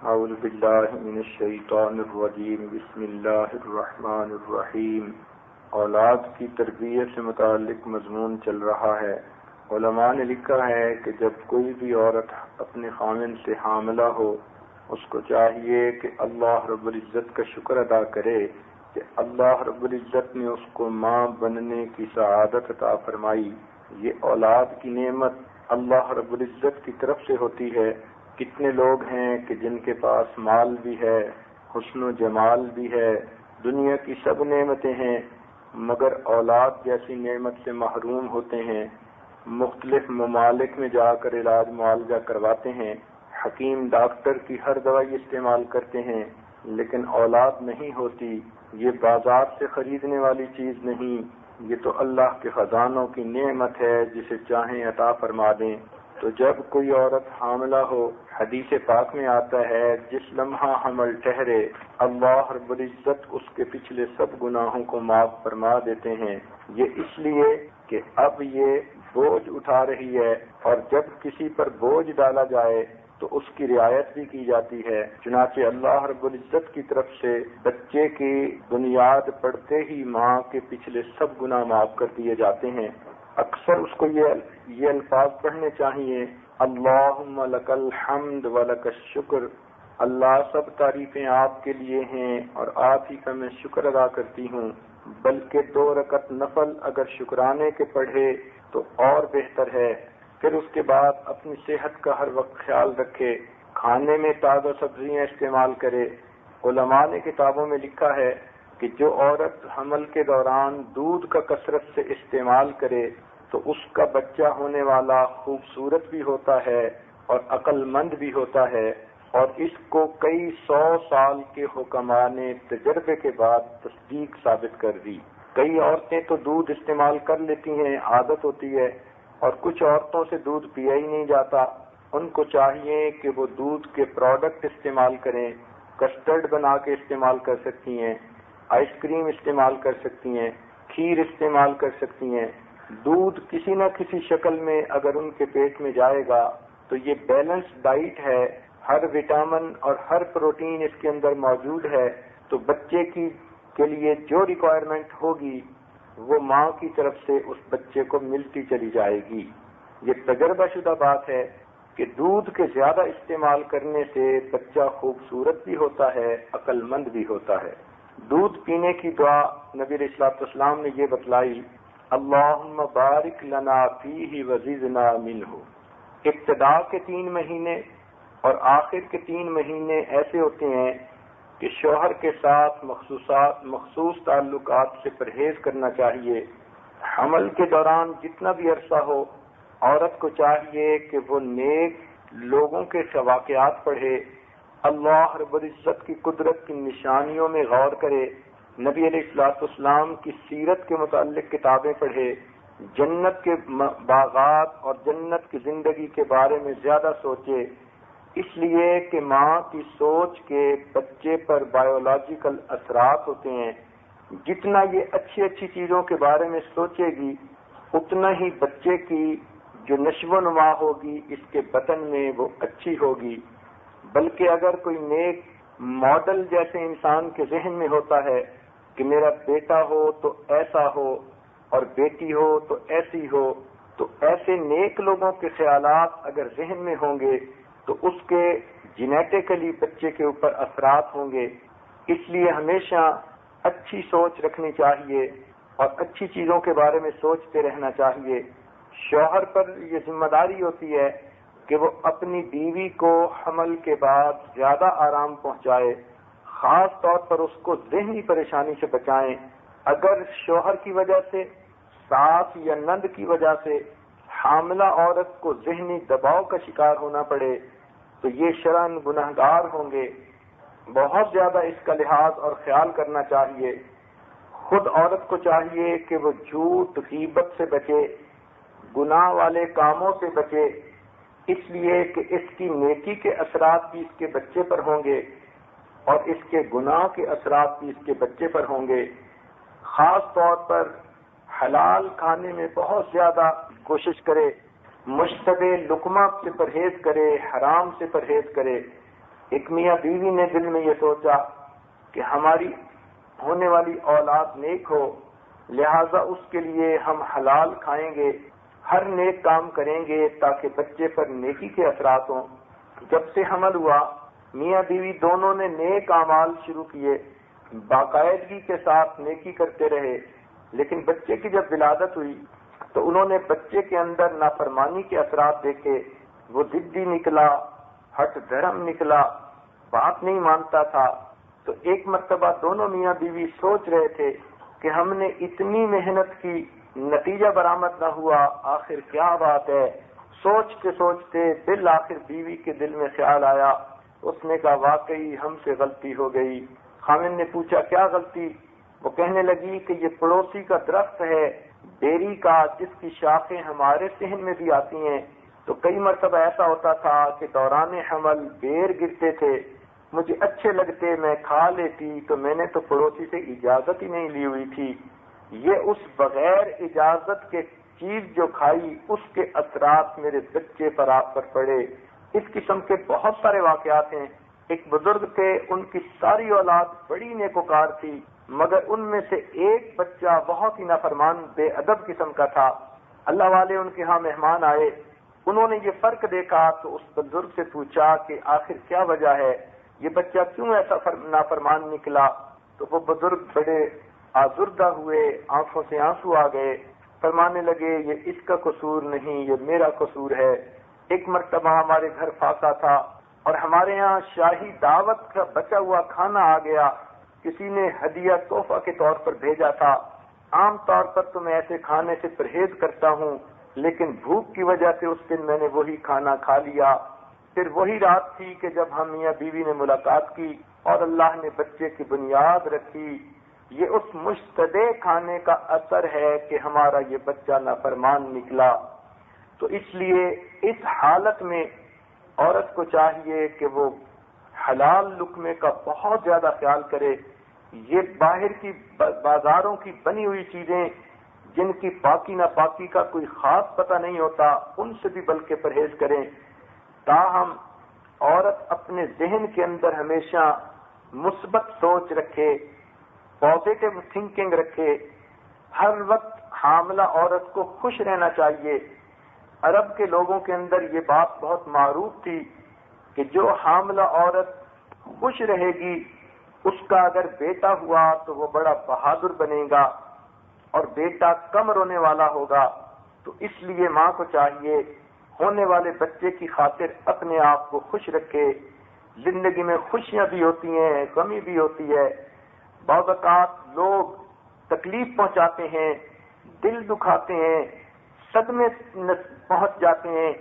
اعوذ باللہ من الشیطان الرجیم بسم اللہ الرحمن الرحیم۔ اولاد کی تربیت سے متعلق مضمون چل رہا ہے۔ علماء نے لکھا ہے کہ جب کوئی بھی عورت اپنے خامن سے حاملہ ہو، اس کو چاہیے کہ اللہ رب العزت کا شکر ادا کرے کہ اللہ رب العزت نے اس کو ماں بننے کی سعادت عطا فرمائی۔ یہ اولاد کی نعمت اللہ رب العزت کی طرف سے ہوتی ہے۔ کتنے لوگ ہیں کہ جن کے پاس مال بھی ہے، حسن و جمال بھی ہے، دنیا کی سب نعمتیں ہیں، مگر اولاد جیسی نعمت سے محروم ہوتے ہیں۔ مختلف ممالک میں جا کر علاج معالجہ کرواتے ہیں، حکیم ڈاکٹر کی ہر دوائی استعمال کرتے ہیں، لیکن اولاد نہیں ہوتی۔ یہ بازار سے خریدنے والی چیز نہیں، یہ تو اللہ کے خزانوں کی نعمت ہے، جسے چاہیں عطا فرما دیں۔ تو جب کوئی عورت حاملہ ہو، حدیث پاک میں آتا ہے جس لمحہ حمل ٹھہرے اللہ رب العزت اس کے پچھلے سب گناہوں کو معاف فرما دیتے ہیں۔ یہ اس لیے کہ اب یہ بوجھ اٹھا رہی ہے، اور جب کسی پر بوجھ ڈالا جائے تو اس کی رعایت بھی کی جاتی ہے۔ چنانچہ اللہ رب العزت کی طرف سے بچے کی بنیاد پڑتے ہی ماں کے پچھلے سب گناہ معاف کر دیے جاتے ہیں۔ اکثر اس کو یہ الفاظ پڑھنے چاہیے، اللہم لک الحمد ولک الشکر، اللہ سب تعریفیں آپ کے لیے ہیں اور آپ ہی کا میں شکر ادا کرتی ہوں۔ بلکہ 2 رکعت نفل اگر شکرانے کے پڑھے تو اور بہتر ہے۔ پھر اس کے بعد اپنی صحت کا ہر وقت خیال رکھے، کھانے میں تازہ سبزیاں استعمال کرے۔ علماء نے کتابوں میں لکھا ہے کہ جو عورت حمل کے دوران دودھ کا کثرت سے استعمال کرے تو اس کا بچہ ہونے والا خوبصورت بھی ہوتا ہے اور عقل مند بھی ہوتا ہے، اور اس کو کئی 100 سال کے حکماء نے تجربے کے بعد تصدیق ثابت کر دی۔ کئی عورتیں تو دودھ استعمال کر لیتی ہیں، عادت ہوتی ہے، اور کچھ عورتوں سے دودھ پیا ہی نہیں جاتا۔ ان کو چاہیے کہ وہ دودھ کے پروڈکٹ استعمال کریں، کسٹرڈ بنا کے استعمال کر سکتی ہیں، آئس کریم استعمال کر سکتی ہیں، کھیر استعمال کر سکتی ہیں۔ دودھ کسی نہ کسی شکل میں اگر ان کے پیٹ میں جائے گا تو یہ بیلنس ڈائٹ ہے، ہر وٹامن اور ہر پروٹین اس کے اندر موجود ہے، تو بچے کے لیے جو ریکوائرمنٹ ہوگی وہ ماں کی طرف سے اس بچے کو ملتی چلی جائے گی۔ یہ تجربہ شدہ بات ہے کہ دودھ کے زیادہ استعمال کرنے سے بچہ خوبصورت بھی ہوتا ہے، عقل مند بھی ہوتا ہے۔ دودھ پینے کی دعا نبی علیہ السلام نے یہ بتلائی، اللہم بارک لنا فیہ وزدنا منہ۔ ابتدا کے 3 مہینے اور آخر کے 3 مہینے ایسے ہوتے ہیں کہ شوہر کے ساتھ مخصوص تعلقات سے پرہیز کرنا چاہیے۔ حمل کے دوران جتنا بھی عرصہ ہو، عورت کو چاہیے کہ وہ نیک لوگوں کے واقعات پڑھے، اللہ رب العزت کی قدرت کی نشانیوں میں غور کرے، نبی علیہ السلام کی سیرت کے متعلق کتابیں پڑھے، جنت کے باغات اور جنت کی زندگی کے بارے میں زیادہ سوچے، اس لیے کہ ماں کی سوچ کے بچے پر بایولوجیکل اثرات ہوتے ہیں۔ جتنا یہ اچھی چیزوں کے بارے میں سوچے گی، اتنا ہی بچے کی جو نشو و نما ہوگی اس کے بطن میں وہ اچھی ہوگی۔ بلکہ اگر کوئی نیک ماڈل جیسے انسان کے ذہن میں ہوتا ہے کہ میرا بیٹا ہو تو ایسا ہو اور بیٹی ہو تو ایسی ہو، تو ایسے نیک لوگوں کے خیالات اگر ذہن میں ہوں گے تو اس کے جینیٹیکلی بچے کے اوپر اثرات ہوں گے۔ اس لیے ہمیشہ اچھی سوچ رکھنی چاہیے اور اچھی چیزوں کے بارے میں سوچتے رہنا چاہیے۔ شوہر پر یہ ذمہ داری ہوتی ہے کہ وہ اپنی بیوی کو حمل کے بعد زیادہ آرام پہنچائے، خاص طور پر اس کو ذہنی پریشانی سے بچائیں۔ اگر شوہر کی وجہ سے، ساس یا نند کی وجہ سے حاملہ عورت کو ذہنی دباؤ کا شکار ہونا پڑے تو یہ شرعاً گناہگار ہوں گے۔ بہت زیادہ اس کا لحاظ اور خیال کرنا چاہیے۔ خود عورت کو چاہیے کہ وہ جھوٹ غیبت سے بچے، گناہ والے کاموں سے بچے، اس لیے کہ اس کی نیکی کے اثرات بھی اس کے بچے پر ہوں گے اور اس کے گناہ کے اثرات بھی اس کے بچے پر ہوں گے۔ خاص طور پر حلال کھانے میں بہت زیادہ کوشش کرے، مشتبہ لقمہ سے پرہیز کرے، حرام سے پرہیز کرے۔ ایک میاں بیوی نے دل میں یہ سوچا کہ ہماری ہونے والی اولاد نیک ہو، لہذا اس کے لیے ہم حلال کھائیں گے، ہر نیک کام کریں گے تاکہ بچے پر نیکی کے اثرات ہوں۔ جب سے حمل ہوا میاں بیوی دونوں نے نیک اعمال شروع کیے، باقاعدگی کے ساتھ نیکی کرتے رہے، لیکن بچے کی جب ولادت ہوئی تو انہوں نے بچے کے اندر نافرمانی کے اثرات دیکھے۔ وہ ضدی نکلا، ہٹ دھرم نکلا، بات نہیں مانتا تھا۔ تو ایک مرتبہ دونوں میاں بیوی سوچ رہے تھے کہ ہم نے اتنی محنت کی، نتیجہ برآمد نہ ہوا، آخر کیا بات ہے۔ سوچتے سوچتے بالآخر بیوی کے دل میں خیال آیا، اس نے کہا واقعی ہم سے غلطی ہو گئی۔ خاوند نے پوچھا کیا غلطی؟ وہ کہنے لگی کہ یہ پڑوسی کا درخت ہے بیری کا، جس کی شاخیں ہمارے صحن میں بھی آتی ہیں، تو کئی مرتبہ ایسا ہوتا تھا کہ دوران حمل بیر گرتے تھے، مجھے اچھے لگتے، میں کھا لیتی، تو میں نے تو پڑوسی سے اجازت ہی نہیں لی ہوئی تھی۔ یہ اس بغیر اجازت کے چیز جو کھائی، اس کے اثرات میرے بچے پر آپ پر پڑے۔ اس قسم کے بہت سارے واقعات ہیں۔ ایک بزرگ تھے، ان کی ساری اولاد بڑی نیکوکار تھی، مگر ان میں سے ایک بچہ بہت ہی نافرمان بے ادب قسم کا تھا۔ اللہ والے ان کے ہاں مہمان آئے، انہوں نے یہ فرق دیکھا تو اس بزرگ سے پوچھا کہ آخر کیا وجہ ہے، یہ بچہ کیوں ایسا نافرمان نکلا؟ تو وہ بزرگ بڑے آزردہ ہوئے، آنکھوں سے آنسو آ گئے، فرمانے لگے یہ اس کا قصور نہیں، یہ میرا قصور ہے۔ ایک مرتبہ ہمارے گھر فاقہ تھا اور ہمارے ہاں شاہی دعوت کا بچا ہوا کھانا آ گیا، کسی نے ہدیہ تحفہ کے طور پر بھیجا تھا۔ عام طور پر تو میں ایسے کھانے سے پرہیز کرتا ہوں، لیکن بھوک کی وجہ سے اس دن میں نے وہی کھانا کھا لیا۔ پھر وہی رات تھی کہ جب ہم میاں بیوی نے ملاقات کی اور اللہ نے بچے کی بنیاد رکھی۔ یہ اس مشتبہ کھانے کا اثر ہے کہ ہمارا یہ بچہ نافرمان نکلا۔ تو اس لیے اس حالت میں عورت کو چاہیے کہ وہ حلال لقمے کا بہت زیادہ خیال کرے۔ یہ باہر کی بازاروں کی بنی ہوئی چیزیں جن کی پاکی ناپاکی کا کوئی خاص پتہ نہیں ہوتا، ان سے بھی بلکہ پرہیز کریں۔ تاہم عورت اپنے ذہن کے اندر ہمیشہ مثبت سوچ رکھے، پازیٹو تھنکنگ رکھے۔ ہر وقت حاملہ عورت کو خوش رہنا چاہیے۔ عرب کے لوگوں کے اندر یہ بات بہت معروف تھی کہ جو حاملہ عورت خوش رہے گی، اس کا اگر بیٹا ہوا تو وہ بڑا بہادر بنے گا اور بیٹا کم رونے والا ہوگا۔ تو اس لیے ماں کو چاہیے ہونے والے بچے کی خاطر اپنے آپ کو خوش رکھے۔ زندگی میں خوشیاں بھی ہوتی ہیں، غمی بھی ہوتی ہے۔ بعض اوقات لوگ تکلیف پہنچاتے ہیں، دل دکھاتے ہیں، صدمے پہنچ جاتے ہیں،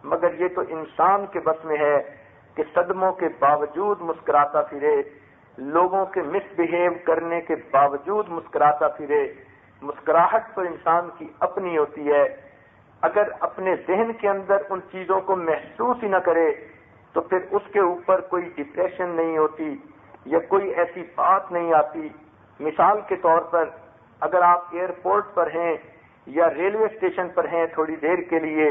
مگر یہ تو انسان کے بس میں ہے کہ صدموں کے باوجود مسکراتا پھرے، لوگوں کے مس بہیو کرنے کے باوجود مسکراتا پھرے۔ مسکراہٹ تو انسان کی اپنی ہوتی ہے۔ اگر اپنے ذہن کے اندر ان چیزوں کو محسوس ہی نہ کرے تو پھر اس کے اوپر کوئی ڈپریشن نہیں ہوتی یا کوئی ایسی بات نہیں آتی۔ مثال کے طور پر اگر آپ ایئرپورٹ پر ہیں یا ریلوے اسٹیشن پر ہیں تھوڑی دیر کے لیے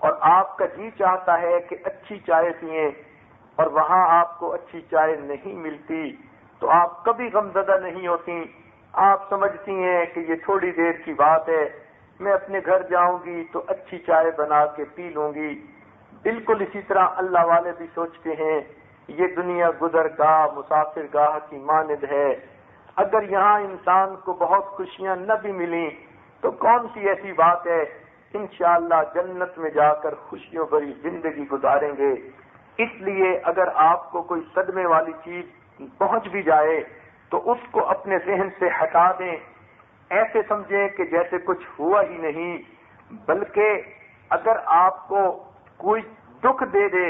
اور آپ کا جی چاہتا ہے کہ اچھی چائے پئیں اور وہاں آپ کو اچھی چائے نہیں ملتی تو آپ کبھی غمزدہ نہیں ہوتی، آپ سمجھتی ہیں کہ یہ تھوڑی دیر کی بات ہے، میں اپنے گھر جاؤں گی تو اچھی چائے بنا کے پی لوں گی۔ بالکل اسی طرح اللہ والے بھی سوچتے ہیں یہ دنیا گزرگاہ مسافر گاہ کی مانند ہے۔ اگر یہاں انسان کو بہت خوشیاں نہ بھی ملیں تو کون سی ایسی بات ہے، انشاءاللہ جنت میں جا کر خوشیوں بھری زندگی گزاریں گے۔ اس لیے اگر آپ کو کوئی صدمے والی چیز پہنچ بھی جائے تو اس کو اپنے ذہن سے ہٹا دیں، ایسے سمجھیں کہ جیسے کچھ ہوا ہی نہیں، بلکہ اگر آپ کو کوئی دکھ دے دے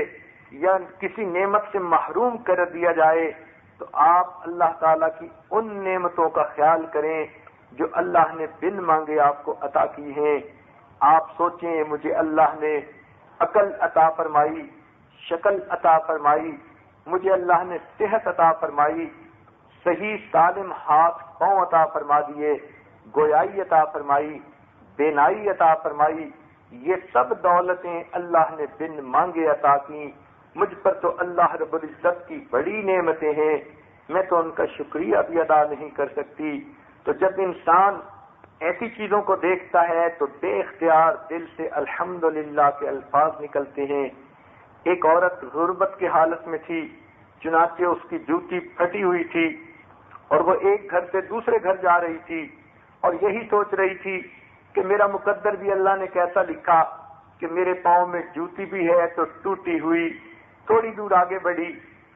یا کسی نعمت سے محروم کر دیا جائے تو آپ اللہ تعالیٰ کی ان نعمتوں کا خیال کریں جو اللہ نے بن مانگے آپ کو عطا کی ہیں۔ آپ سوچیں مجھے اللہ نے عقل عطا فرمائی، شکل عطا فرمائی، مجھے اللہ نے صحت عطا فرمائی، صحیح سالم ہاتھ پاؤں عطا فرما دیے، گویائی عطا فرمائی، بینائی عطا فرمائی، یہ سب دولتیں اللہ نے بن مانگے عطا کی، مجھ پر تو اللہ رب العزت کی بڑی نعمتیں ہیں، میں تو ان کا شکریہ بھی ادا نہیں کر سکتی۔ تو جب انسان ایسی چیزوں کو دیکھتا ہے تو بے اختیار دل سے الحمدللہ کے الفاظ نکلتے ہیں۔ ایک عورت غربت کی حالت میں تھی، چنانچہ اس کی جوتی پھٹی ہوئی تھی اور وہ ایک گھر سے دوسرے گھر جا رہی تھی اور یہی سوچ رہی تھی کہ میرا مقدر بھی اللہ نے کیسا لکھا کہ میرے پاؤں میں جوتی بھی ہے تو ٹوٹی ہوئی۔ تھوڑی دور آگے بڑھی،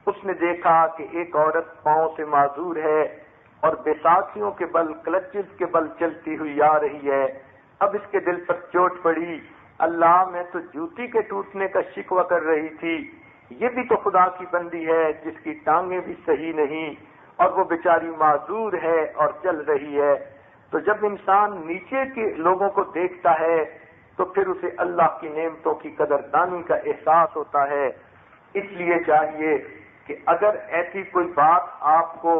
اس نے دیکھا کہ ایک عورت پاؤں سے معذور ہے اور بیساکھیوں کے بل، کلچز کے بل چلتی ہوئی آ رہی ہے۔ اب اس کے دل پر چوٹ پڑی، اللہ میں تو جوتی کے ٹوٹنے کا شکوہ کر رہی تھی، یہ بھی تو خدا کی بندی ہے جس کی ٹانگیں بھی صحیح نہیں اور وہ بیچاری معذور ہے اور چل رہی ہے۔ تو جب انسان نیچے کے لوگوں کو دیکھتا ہے تو پھر اسے اللہ کی نعمتوں کی قدردانی کا احساس ہوتا ہے۔ اس لیے چاہیے کہ اگر ایسی کوئی بات آپ کو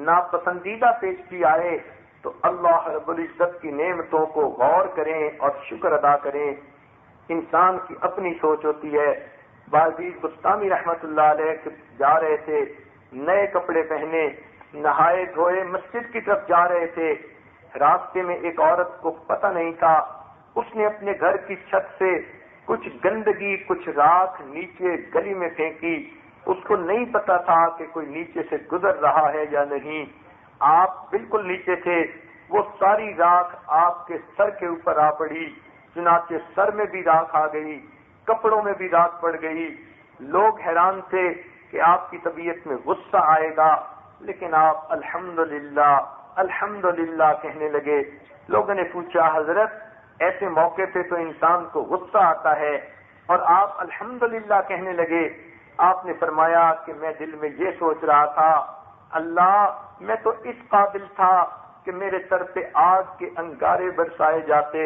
ناپسندیدہ پیش کی آئے تو اللہ رب العزت کی نعمتوں کو غور کریں اور شکر ادا کریں۔ انسان کی اپنی سوچ ہوتی ہے۔ باعزیز بستامی رحمت اللہ علیہ جا رہے تھے، نئے کپڑے پہنے، نہائے دھوئے مسجد کی طرف جا رہے تھے۔ راستے میں ایک عورت کو پتہ نہیں تھا، اس نے اپنے گھر کی چھت سے کچھ گندگی، کچھ راکھ نیچے گلی میں پھینکی۔ اس کو نہیں پتا تھا کہ کوئی نیچے سے گزر رہا ہے یا نہیں۔ آپ بالکل نیچے تھے، وہ ساری راکھ آپ کے سر کے اوپر آ پڑی، چنانچہ سر میں بھی راکھ آ گئی، کپڑوں میں بھی راکھ پڑ گئی۔ لوگ حیران تھے کہ آپ کی طبیعت میں غصہ آئے گا، لیکن آپ الحمدللہ الحمدللہ کہنے لگے۔ لوگوں نے پوچھا، حضرت ایسے موقع پہ تو انسان کو غصہ آتا ہے اور آپ الحمدللہ کہنے لگے۔ آپ نے فرمایا کہ میں دل میں یہ سوچ رہا تھا، اللہ میں تو اس قابل تھا کہ میرے سر پہ آگ کے انگارے برسائے جاتے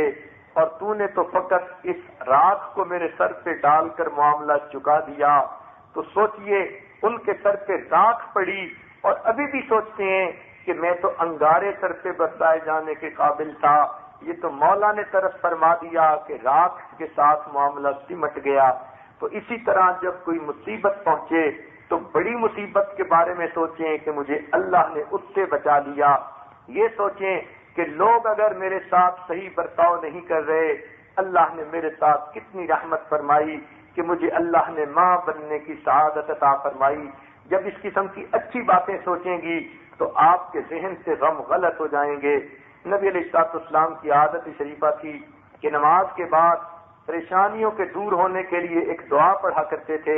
اور تو نے تو فقط اس راکھ کو میرے سر پہ ڈال کر معاملہ چکا دیا۔ تو سوچئے ان کے سر پہ راکھ پڑی اور ابھی بھی سوچتے ہیں کہ میں تو انگارے سر پہ برسائے جانے کے قابل تھا۔ یہ تو مولا نے طرف فرما دیا کہ راکھ کے ساتھ معاملہ سمٹ گیا۔ تو اسی طرح جب کوئی مصیبت پہنچے تو بڑی مصیبت کے بارے میں سوچیں کہ مجھے اللہ نے اس سے بچا لیا۔ یہ سوچیں کہ لوگ اگر میرے ساتھ صحیح برتاؤ نہیں کر رہے، اللہ نے میرے ساتھ کتنی رحمت فرمائی کہ مجھے اللہ نے ماں بننے کی سعادت عطا فرمائی۔ جب اس قسم کی اچھی باتیں سوچیں گی تو آپ کے ذہن سے غم غلط ہو جائیں گے۔ نبی علیہ السلام کی عادت شریفہ تھی کہ نماز کے بعد پریشانیوں کے دور ہونے کے لیے ایک دعا پڑھا کرتے تھے،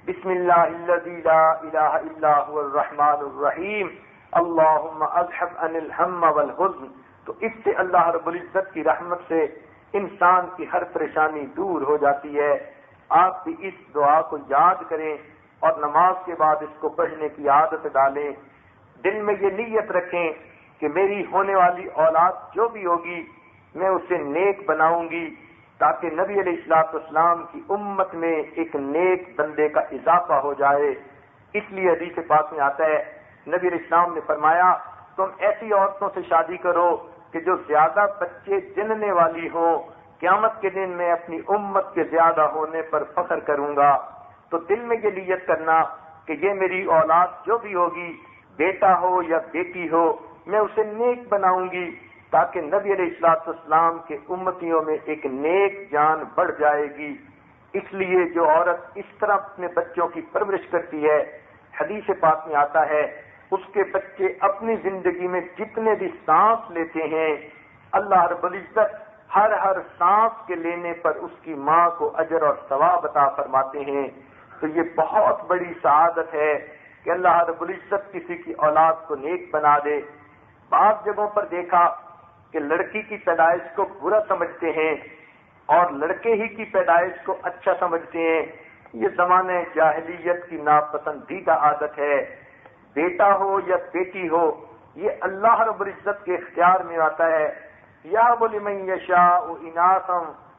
بسم اللہ الذی لا الہ الا هو الرحمن الرحیم اللہم اذھب عن الہم والحزن۔ تو اس سے اللہ رب العزت کی رحمت سے انسان کی ہر پریشانی دور ہو جاتی ہے۔ آپ بھی اس دعا کو یاد کریں اور نماز کے بعد اس کو پڑھنے کی عادت ڈالیں۔ دل میں یہ نیت رکھیں کہ میری ہونے والی اولاد جو بھی ہوگی میں اسے نیک بناؤں گی، تاکہ نبی علیہ السلام کی امت میں ایک نیک بندے کا اضافہ ہو جائے۔ اس لیے حدیث پاک میں آتا ہے، نبی علیہ السلام نے فرمایا، تم ایسی عورتوں سے شادی کرو کہ جو زیادہ بچے جننے والی ہوں، قیامت کے دن میں اپنی امت کے زیادہ ہونے پر فخر کروں گا۔ تو دل میں یہ نیت کرنا کہ یہ میری اولاد جو بھی ہوگی، بیٹا ہو یا بیٹی ہو، میں اسے نیک بناؤں گی تاکہ نبی علیہ السلام کے امتیوں میں ایک نیک جان بڑھ جائے گی۔ اس لیے جو عورت اس طرح اپنے بچوں کی پرورش کرتی ہے، حدیث پاک میں آتا ہے، اس کے بچے اپنی زندگی میں جتنے بھی سانس لیتے ہیں، اللہ رب العزت ہر سانس کے لینے پر اس کی ماں کو اجر اور ثواب عطا فرماتے ہیں۔ تو یہ بہت بڑی سعادت ہے کہ اللہ رب العزت کسی کی اولاد کو نیک بنا دے۔ بعض جگہوں پر دیکھا کہ لڑکی کی پیدائش کو برا سمجھتے ہیں اور لڑکے ہی کی پیدائش کو اچھا سمجھتے ہیں۔ یہ زمانے جاہلیت کی ناپسندیدہ عادت ہے۔ بیٹا ہو یا بیٹی ہو، یہ اللہ رب العزت کے اختیار میں آتا ہے۔ یہب لمن یشاء اناثا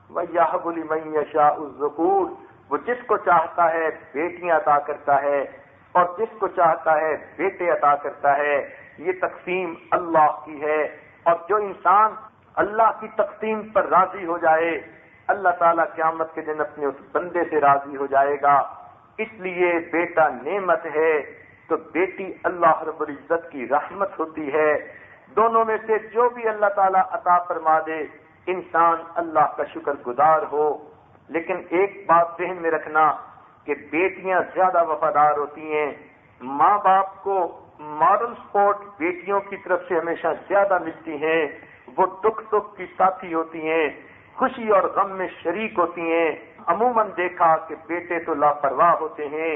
ویہب لمن یشاء الذکور۔ وہ جس کو چاہتا ہے بیٹیاں عطا کرتا ہے اور جس کو چاہتا ہے بیٹے عطا کرتا ہے۔ یہ تقسیم اللہ کی ہے، اور جو انسان اللہ کی تقسیم پر راضی ہو جائے، اللہ تعالیٰ قیامت کے دن اپنے اس بندے سے راضی ہو جائے گا۔ اس لیے بیٹا نعمت ہے تو بیٹی اللہ رب العزت کی رحمت ہوتی ہے. دونوں میں سے جو بھی اللہ تعالیٰ عطا فرما دے انسان اللہ کا شکر گزار ہو. لیکن ایک بات ذہن میں رکھنا کہ بیٹیاں زیادہ وفادار ہوتی ہیں. ماں باپ کو مارل سپورٹ بیٹیوں کی طرف سے ہمیشہ زیادہ ملتی ہیں. وہ دکھ سکھ کی ساتھی ہوتی ہیں, خوشی اور غم میں شریک ہوتی ہیں. عموماً دیکھا کہ بیٹے تو لاپرواہ ہوتے ہیں.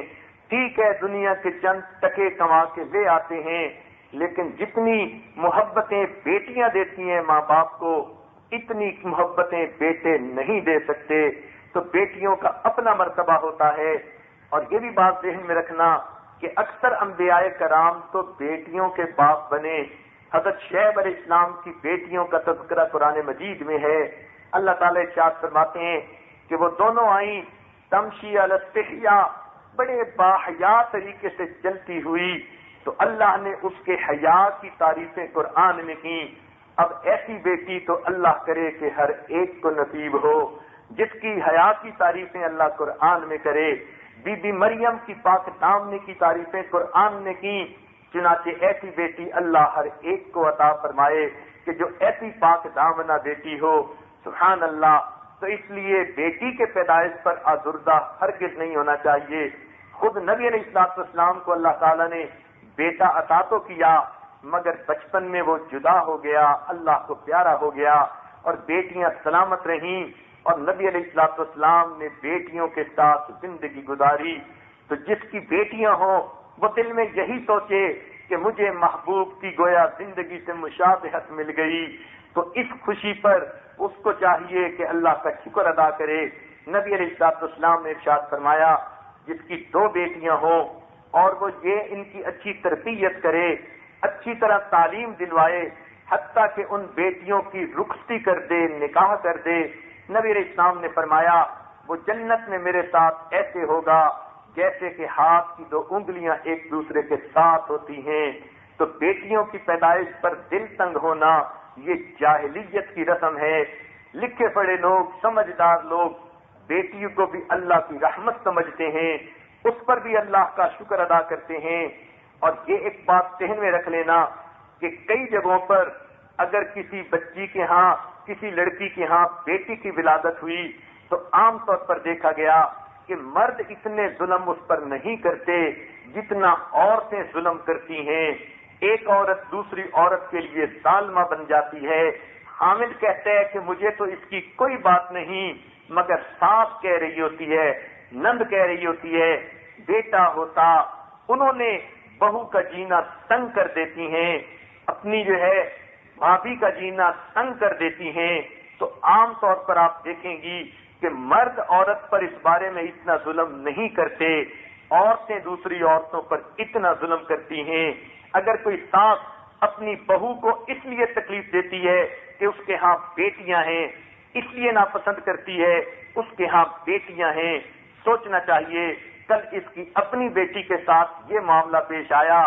ٹھیک ہے دنیا کے چند ٹکے کما کے لے آتے ہیں, لیکن جتنی محبتیں بیٹیاں دیتی ہیں ماں باپ کو اتنی محبتیں بیٹے نہیں دے سکتے. تو بیٹیوں کا اپنا مرتبہ ہوتا ہے. اور یہ بھی بات ذہن میں رکھنا کہ اکثر انبیاء کرام تو بیٹیوں کے باپ بنے. حضرت شعیب علیہ السلام کی بیٹیوں کا تذکرہ قرآن مجید میں ہے. اللہ تعالیٰ ارشاد فرماتے ہیں کہ وہ دونوں آئیں تمشی علی الاستحیاء, بڑے باحیا طریقے سے چلتی ہوئی. تو اللہ نے اس کے حیا کی تعریفیں قرآن میں کی. اب ایسی بیٹی تو اللہ کرے کہ ہر ایک کو نصیب ہو جس کی حیا کی تعریفیں اللہ قرآن میں کرے. بی بی مریم کی پاک دامنی کی تعریفیں قرآن نے کی. چنانچہ ایسی بیٹی اللہ ہر ایک کو عطا فرمائے کہ جو ایسی پاک دامنہ بیٹی ہو. سبحان اللہ. تو اس لیے بیٹی کے پیدائش پر آزردہ ہرگز نہیں ہونا چاہیے. خود نبی علیہ السلام کو اللہ تعالیٰ نے بیٹا عطا تو کیا مگر بچپن میں وہ جدا ہو گیا, اللہ کو پیارا ہو گیا اور بیٹیاں سلامت رہیں اور نبی علیہ السلام نے بیٹیوں کے ساتھ زندگی گزاری. تو جس کی بیٹیاں ہوں وہ دل میں یہی سوچے کہ مجھے محبوب کی گویا زندگی سے مشابہت مل گئی. تو اس خوشی پر اس کو چاہیے کہ اللہ کا شکر ادا کرے. نبی علیہ السلام نے ارشاد فرمایا جس کی 2 بیٹیاں ہوں اور وہ یہ ان کی اچھی تربیت کرے, اچھی طرح تعلیم دلوائے, حتیٰ کہ ان بیٹیوں کی رخصتی کر دے, نکاح کر دے. نبی علیہ السلام نے فرمایا وہ جنت میں میرے ساتھ ایسے ہوگا جیسے کہ ہاتھ کی 2 انگلیاں ایک دوسرے کے ساتھ ہوتی ہیں. تو بیٹیوں کی پیدائش پر دل تنگ ہونا یہ جاہلیت کی رسم ہے. لکھے پڑھے لوگ, سمجھدار لوگ بیٹی کو بھی اللہ کی رحمت سمجھتے ہیں, اس پر بھی اللہ کا شکر ادا کرتے ہیں. اور یہ ایک بات ذہن میں رکھ لینا کہ کئی جگہوں پر اگر کسی بچی کے ہاں, کسی لڑکی کے ہاں بیٹی کی ولادت ہوئی تو عام طور پر دیکھا گیا کہ مرد اتنے ظلم اس پر نہیں کرتے جتنا عورتیں ظلم کرتی ہیں. ایک عورت دوسری عورت کے لیے ظالمہ بن جاتی ہے. حامد کہتا ہے کہ مجھے تو اس کی کوئی بات نہیں, مگر ساس کہہ رہی ہوتی ہے, نند کہہ رہی ہوتی ہے. بیٹا ہوتا انہوں نے بہو کا جینا تنگ کر دیتی ہیں, اپنی جو ہے بھابھی کا جینا تنگ کر دیتی ہیں. تو عام طور پر آپ دیکھیں گی کہ مرد عورت پر اس بارے میں اتنا ظلم نہیں کرتے, عورتیں دوسری عورتوں پر اتنا ظلم کرتی ہیں. اگر کوئی ساس اپنی بہو کو اس لیے تکلیف دیتی ہے کہ اس کے ہاں بیٹیاں ہیں, اس لیے ناپسند کرتی ہے, اس کے ہاں بیٹیاں ہیں, سوچنا چاہیے کل اس کی اپنی بیٹی کے ساتھ یہ معاملہ پیش آیا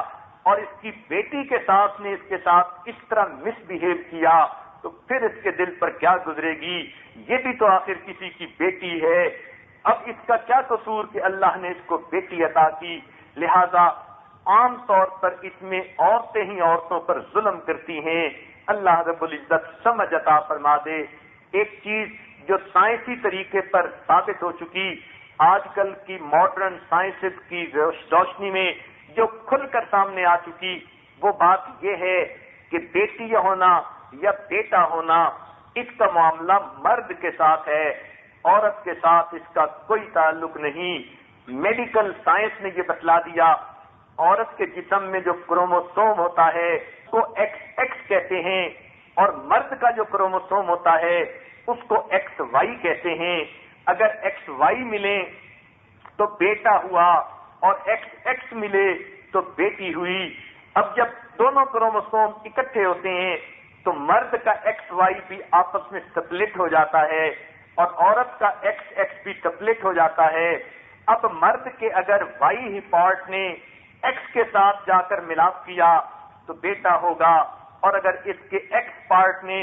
اور اس کی بیٹی کے ساتھ نے اس کے ساتھ اس طرح مس بہیو کیا تو پھر اس کے دل پر کیا گزرے گی. یہ بھی تو آخر کسی کی بیٹی ہے. اب اس کا کیا قصور کہ اللہ نے اس کو بیٹی عطا کی. لہذا عام طور پر اس میں عورتیں ہی عورتوں پر ظلم کرتی ہیں. اللہ رب العزت سمجھ عطا فرما دے. ایک چیز جو سائنسی طریقے پر ثابت ہو چکی, آج کل کی ماڈرن سائنسز کی روشنی میں جو کھل کر سامنے آ چکی, وہ بات یہ ہے کہ بیٹی ہونا یا بیٹا ہونا اس کا معاملہ مرد کے ساتھ ہے, عورت کے ساتھ اس کا کوئی تعلق نہیں. میڈیکل سائنس نے یہ بتلا دیا عورت کے جسم میں جو کروموسوم ہوتا ہے اس کو ایکس ایکس کہتے ہیں اور مرد کا جو کروموسوم ہوتا ہے اس کو ایکس وائی کہتے ہیں. اگر ایکس وائی ملے تو بیٹا ہوا اور ایکس ایکس ملے تو بیٹی ہوئی. اب جب دونوں کروموسوم اکٹھے ہوتے ہیں تو مرد کا ایکس وائی بھی آپس میں سپلٹ ہو جاتا ہے اور عورت کا ایکس ایکس بھی سپلٹ ہو جاتا ہے. اب مرد کے اگر وائی ہی پارٹ نے ایکس کے ساتھ جا کر ملاپ کیا تو بیٹا ہوگا, اور اگر اس کے ایکس پارٹ نے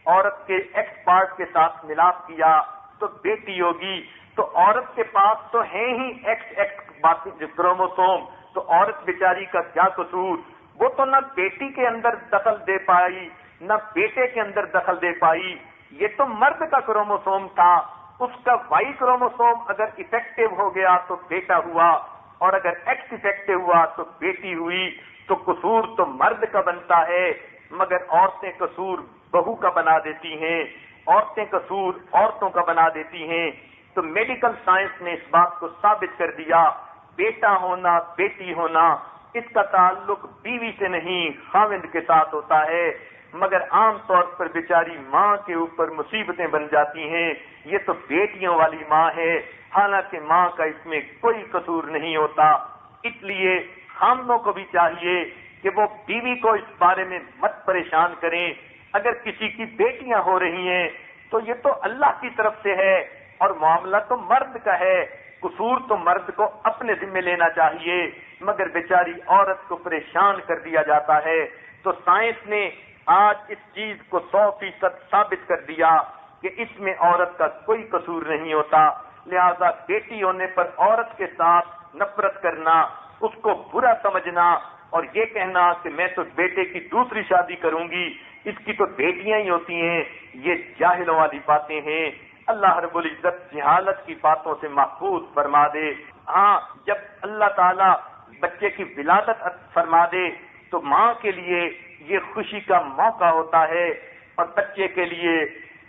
عورت کے ایکس پارٹ کے ساتھ ملاپ کیا تو بیٹی ہوگی. تو عورت کے پاس تو ہیں ہی ایکس ایکس باقی جو کروموسوم، تو عورت بیچاری کا کیا قصور؟ وہ تو نہ بیٹی کے اندر دخل دے پائی نہ بیٹے کے اندر دخل دے پائی. یہ تو مرد کا کروموسوم تھا، اس کا وائی کروموسوم اگر افیکٹو ہو گیا تو بیٹا ہوا، اور اگر ایکس افیکٹو ہوا تو بیٹی ہوئی. تو قصور تو مرد کا بنتا ہے، مگر عورتیں قصور بہو کا بنا دیتی ہیں، عورتیں قصور عورتوں کا بنا دیتی ہیں. تو میڈیکل سائنس نے اس بات کو ثابت کر دیا، بیٹا ہونا بیٹی ہونا اس کا تعلق بیوی سے نہیں خاوند کے ساتھ ہوتا ہے. مگر عام طور پر بیچاری ماں کے اوپر مصیبتیں بن جاتی ہیں، یہ تو بیٹیوں والی ماں ہے، حالانکہ ماں کا اس میں کوئی قصور نہیں ہوتا. اس لیے خاوندوں کو بھی چاہیے کہ وہ بیوی کو اس بارے میں مت پریشان کریں. اگر کسی کی بیٹیاں ہو رہی ہیں تو یہ تو اللہ کی طرف سے ہے اور معاملہ تو مرد کا ہے، قصور تو مرد کو اپنے ذمہ لینا چاہیے، مگر بیچاری عورت کو پریشان کر دیا جاتا ہے. تو سائنس نے آج اس چیز کو 100% ثابت کر دیا کہ اس میں عورت کا کوئی قصور نہیں ہوتا. لہذا بیٹی ہونے پر عورت کے ساتھ نفرت کرنا، اس کو برا سمجھنا اور یہ کہنا کہ میں تو بیٹے کی دوسری شادی کروں گی، اس کی تو بیٹیاں ہی ہوتی ہیں، یہ جاہلوں والی باتیں ہیں. اللہ رب العزت جہالت کی باتوں سے محفوظ فرما دے. ہاں، جب اللہ تعالیٰ بچے کی ولادت فرما دے تو ماں کے لیے یہ خوشی کا موقع ہوتا ہے، اور بچے کے لیے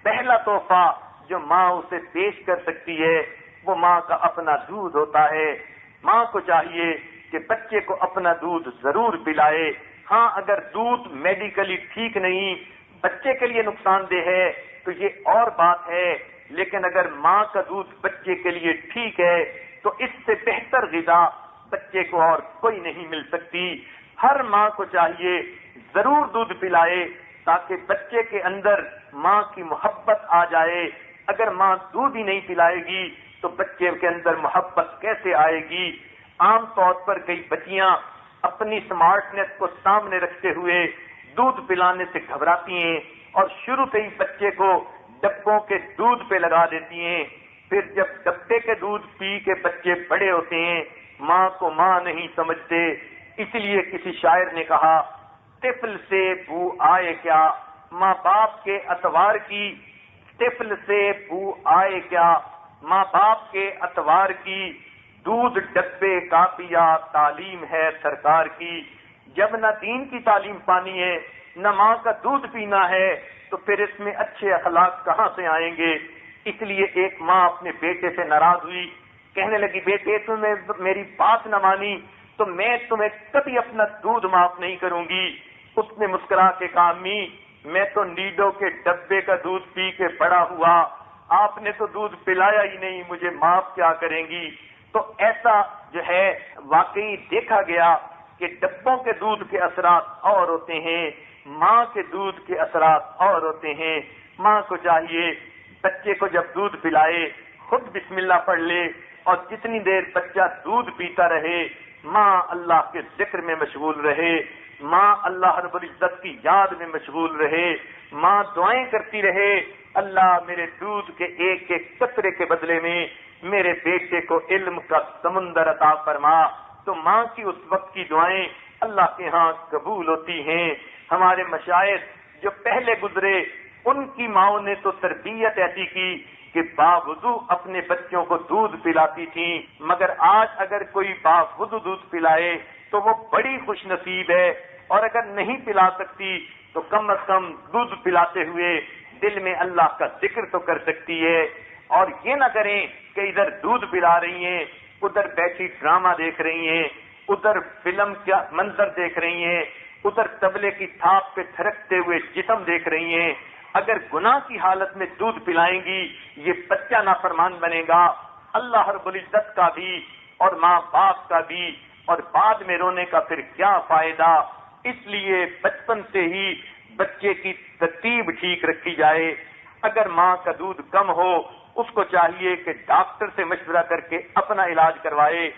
پہلا تحفہ جو ماں اسے پیش کر سکتی ہے وہ ماں کا اپنا دودھ ہوتا ہے. ماں کو چاہیے کہ بچے کو اپنا دودھ ضرور پلائے. ہاں، اگر دودھ میڈیکلی ٹھیک نہیں، بچے کے لیے نقصان دہ ہے تو یہ اور بات ہے، لیکن اگر ماں کا دودھ بچے کے لیے ٹھیک ہے تو اس سے بہتر غذا بچے کو اور کوئی نہیں مل سکتی. ہر ماں کو چاہیے ضرور دودھ پلائے تاکہ بچے کے اندر ماں کی محبت آ جائے. اگر ماں دودھ ہی نہیں پلائے گی تو بچے کے اندر محبت کیسے آئے گی؟ عام طور پر کئی بچیاں اپنی سمارٹنیس کو سامنے رکھتے ہوئے دودھ پلانے سے گھبراتی ہیں اور شروع سے ہی بچے کو ڈبوں کے دودھ پہ لگا دیتی ہیں. پھر جب ڈبے کے دودھ پی کے بچے بڑے ہوتے ہیں ماں کو ماں نہیں سمجھتے. اس لیے کسی شاعر نے کہا، طفل سے بو آئے کیا ماں باپ کے اتوار کی، طفل سے بو آئے کیا ماں باپ کے اتوار کی، دودھ ڈبے کا پیا تعلیم ہے سرکار کی. جب نہ دین کی تعلیم پانی ہے نہ ماں کا دودھ پینا ہے تو پھر اس میں اچھے اخلاق کہاں سے آئیں گے؟ اس لیے ایک ماں اپنے بیٹے سے ناراض ہوئی، کہنے لگی بیٹے تمہیں میری بات نہ مانی تو میں تمہیں کبھی اپنا دودھ معاف نہیں کروں گی. اس نے مسکرا کے کہا، امی میں تو نیڈو کے ڈبے کا دودھ پی کے بڑا ہوا، آپ نے تو دودھ پلایا ہی نہیں، مجھے معاف کیا کریں گی؟ تو ایسا جو ہے واقعی دیکھا گیا کہ ڈبوں کے دودھ کے اثرات اور ہوتے ہیں، ماں کے دودھ کے اثرات اور ہوتے ہیں. ماں کو چاہیے بچے کو جب دودھ پلائے خود بسم اللہ پڑھ لے، اور جتنی دیر بچہ دودھ پیتا رہے ماں اللہ کے ذکر میں مشغول رہے، ماں اللہ رب العزت کی یاد میں مشغول رہے، ماں دعائیں کرتی رہے، اللہ میرے دودھ کے ایک ایک قطرے کے بدلے میں میرے بیٹے کو علم کا سمندر عطا فرما. تو ماں کی اس وقت کی دعائیں اللہ کے ہاں قبول ہوتی ہیں. ہمارے مشائخ جو پہلے گزرے ان کی ماؤں نے تو تربیت ایسی کی کہ باوضو اپنے بچوں کو دودھ پلاتی تھیں، مگر آج اگر کوئی باوضو دودھ پلائے تو وہ بڑی خوش نصیب ہے، اور اگر نہیں پلا سکتی تو کم از کم دودھ پلاتے ہوئے دل میں اللہ کا ذکر تو کر سکتی ہے. اور یہ نہ کریں کہ ادھر دودھ پلا رہی ہیں، ادھر بیٹھی ڈرامہ دیکھ رہی ہیں، ادھر فلم کا منظر دیکھ رہی ہیں، ادھر طبلے کی تھاپ پہ تھرکتے ہوئے جسم دیکھ رہی ہیں. اگر گناہ کی حالت میں دودھ پلائیں گی یہ بچہ نافرمان بنے گا، اللہ رب العزت کا بھی اور ماں باپ کا بھی، اور بعد میں رونے کا پھر کیا فائدہ؟ اس لیے بچپن سے ہی بچے کی ترتیب ٹھیک رکھی جائے. اگر ماں کا دودھ کم ہو اس کو چاہیے کہ ڈاکٹر سے مشورہ کر کے اپنا علاج کروائے.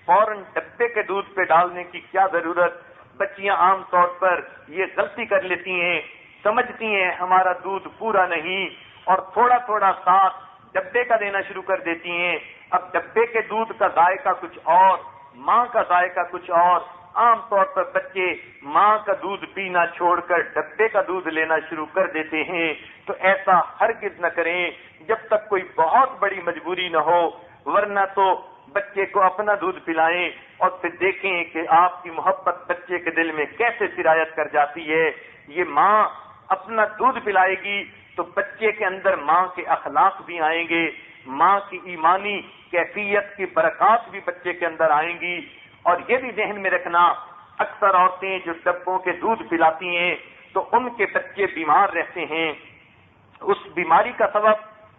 فوراً ڈبے کے دودھ پہ ڈالنے کی کیا ضرورت؟ بچیاں عام طور پر یہ غلطی کر لیتی ہیں، سمجھتی ہیں ہمارا دودھ پورا نہیں اور تھوڑا تھوڑا ساتھ ڈبے کا دینا شروع کر دیتی ہیں. اب ڈبے کے دودھ کا ذائقہ کچھ اور، ماں کا ذائقہ کچھ اور۔ عام طور پر بچے ماں کا دودھ پینا چھوڑ کر ڈبے کا دودھ لینا شروع کر دیتے ہیں، تو ایسا ہرگز نہ کریں جب تک کوئی بہت بڑی مجبوری نہ ہو، ورنہ تو بچے کو اپنا دودھ پلائیں اور پھر دیکھیں کہ آپ کی محبت بچے کے دل میں کیسے سرایت کر جاتی ہے۔ یہ ماں اپنا دودھ پلائے گی تو بچے کے اندر ماں کے اخلاق بھی آئیں گے، ماں کی ایمانی کیفیت کی برکات بھی بچے کے اندر آئیں گی۔ اور یہ بھی ذہن میں رکھنا، اکثر عورتیں جو ڈبوں کے دودھ پلاتی ہیں تو ان کے بچے بیمار رہتے ہیں، اس بیماری کا سبب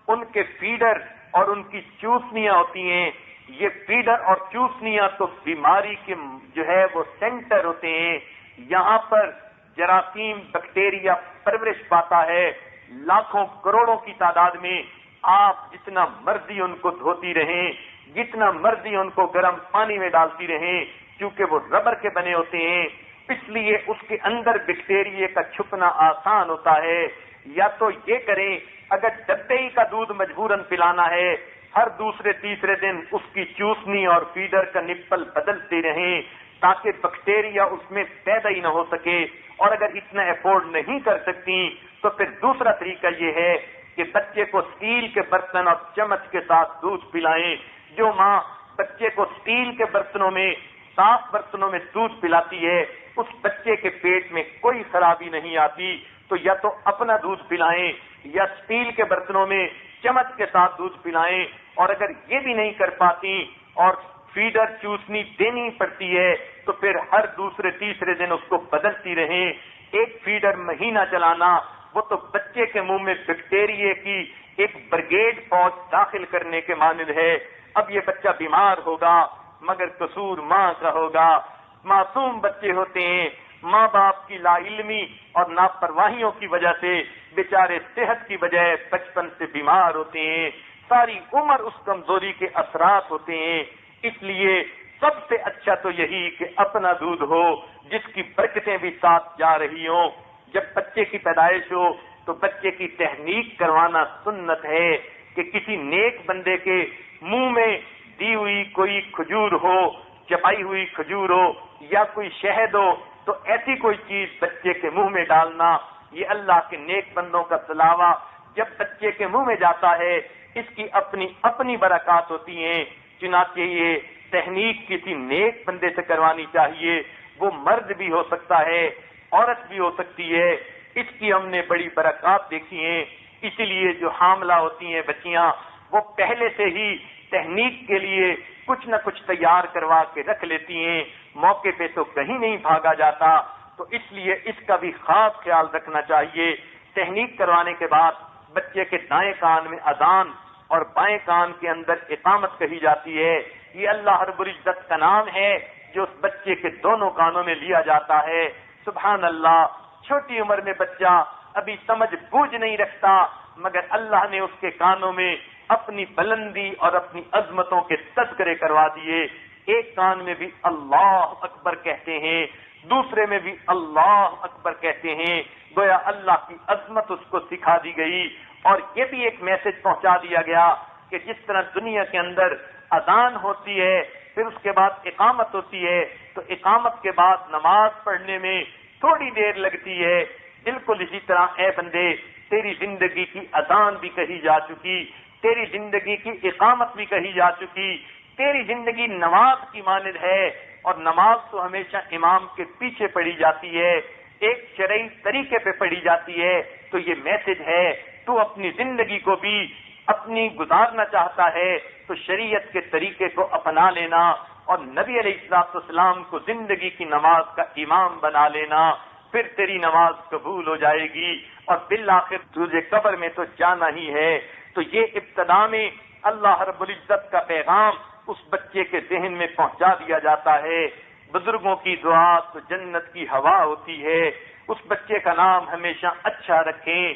ان کے فیڈر اور ان کی چوسنیاں ہوتی ہیں۔ یہ فیڈر اور چوسنیاں تو بیماری کے جو ہے وہ سینٹر ہوتے ہیں، یہاں پر جراثیم بیکٹیریا پرورش پاتا ہے، لاکھوں کروڑوں کی تعداد میں۔ آپ جتنا مرضی ان کو دھوتی رہیں، جتنا مرضی ان کو گرم پانی میں ڈالتی رہیں، کیونکہ وہ ربر کے بنے ہوتے ہیں، اس لیے اس کے اندر بیکٹیریا کا چھپنا آسان ہوتا ہے۔ یا تو یہ کریں، اگر ڈبے ہی کا دودھ مجبوراً پلانا ہے، ہر دوسرے تیسرے دن اس کی چوسنی اور فیڈر کا نپل بدلتے رہیں تاکہ بیکٹیریا اس میں پیدا ہی نہ ہو سکے۔ اور اگر اتنا افورڈ نہیں کر سکتی تو پھر دوسرا طریقہ یہ ہے کہ بچے کو اسٹیل کے برتن اور چمچ کے ساتھ دودھ پلائیں۔ جو ماں بچے کو اسٹیل کے برتنوں میں، صاف برتنوں میں دودھ پلاتی ہے، اس بچے کے پیٹ میں کوئی خرابی نہیں آتی۔ تو یا تو اپنا دودھ پلائیں یا اسٹیل کے برتنوں میں چمچ کے ساتھ دودھ پلائیں۔ اور اگر یہ بھی نہیں کر پاتی اور فیڈر چوسنی دینی پڑتی ہے تو پھر ہر دوسرے تیسرے دن اس کو بدلتی رہیں۔ ایک فیڈر مہینہ چلانا وہ تو بچے کے منہ میں بیکٹیریا کی ایک بریگیڈ فوج داخل کرنے کے مانند ہے۔ اب یہ بچہ بیمار ہوگا مگر قصور ماں کا ہوگا۔ معصوم بچے ہوتے ہیں، ماں باپ کی لا علمی اور لاپرواہیوں کی وجہ سے بیچارے صحت کی بجائے بچپن سے بیمار ہوتے ہیں، ساری عمر اس کمزوری کے اثرات ہوتے ہیں۔ اس لیے سب سے اچھا تو یہی کہ اپنا دودھ ہو جس کی برکتیں بھی ساتھ جا رہی ہوں۔ جب بچے کی پیدائش ہو تو بچے کی تحنیک کروانا سنت ہے کہ کسی نیک بندے کے منہ میں دی ہوئی کوئی کھجور ہو، چپائی ہوئی کھجور ہو یا کوئی شہد ہو، تو ایسی کوئی چیز بچے کے منہ میں ڈالنا، یہ اللہ کے نیک بندوں کا سلاوہ جب بچے کے منہ میں جاتا ہے اس کی اپنی اپنی برکات ہوتی ہیں۔ چنانچہ یہ تحنیک کسی نیک بندے سے کروانی چاہیے، وہ مرد بھی ہو سکتا ہے، عورت بھی ہو سکتی ہے، اس کی ہم نے بڑی برکات دیکھی ہیں۔ اسی لیے جو حاملہ ہوتی ہیں بچیاں وہ پہلے سے ہی تحنیک کے لیے کچھ نہ کچھ تیار کروا کے رکھ لیتی ہیں، موقع پہ تو کہیں نہیں بھاگا جاتا، تو اس لیے اس کا بھی خاص خیال رکھنا چاہیے۔ تحنیک کروانے کے بعد بچے کے دائیں کان میں اذان اور بائیں کان کے اندر اقامت کہی جاتی ہے۔ یہ اللہ رب العزت کا نام ہے جو اس بچے کے دونوں کانوں میں لیا جاتا ہے۔ سبحان اللہ، چھوٹی عمر میں بچہ ابھی سمجھ بوجھ نہیں رکھتا مگر اللہ نے اس کے کانوں میں اپنی بلندی اور اپنی عظمتوں کے تذکرے کروا دیے۔ ایک کان میں بھی اللہ اکبر کہتے ہیں، دوسرے میں بھی اللہ اکبر کہتے ہیں، گویا اللہ کی عظمت اس کو سکھا دی گئی۔ اور یہ بھی ایک میسج پہنچا دیا گیا کہ جس طرح دنیا کے اندر اذان ہوتی ہے پھر اس کے بعد اقامت ہوتی ہے، تو اقامت کے بعد نماز پڑھنے میں تھوڑی دیر لگتی ہے، بالکل اسی طرح اے بندے تیری زندگی کی اذان بھی کہی جا چکی، تیری زندگی کی اقامت بھی کہی جا چکی، تیری زندگی نماز کی مانند ہے، اور نماز تو ہمیشہ امام کے پیچھے پڑھی جاتی ہے، ایک شرعی طریقے پہ پڑھی جاتی ہے۔ تو یہ میسج ہے تو اپنی زندگی کو بھی اپنی گزارنا چاہتا ہے تو شریعت کے طریقے کو اپنا لینا اور نبی علیہ السلام کو زندگی کی نماز کا امام بنا لینا، پھر تیری نماز قبول ہو جائے گی اور بالآخر تجھے قبر میں تو جانا ہی ہے۔ تو یہ ابتدا میں اللہ رب العزت کا پیغام اس بچے کے ذہن میں پہنچا دیا جاتا ہے۔ بزرگوں کی دعا تو جنت کی ہوا ہوتی ہے، اس بچے کا نام ہمیشہ اچھا رکھیں۔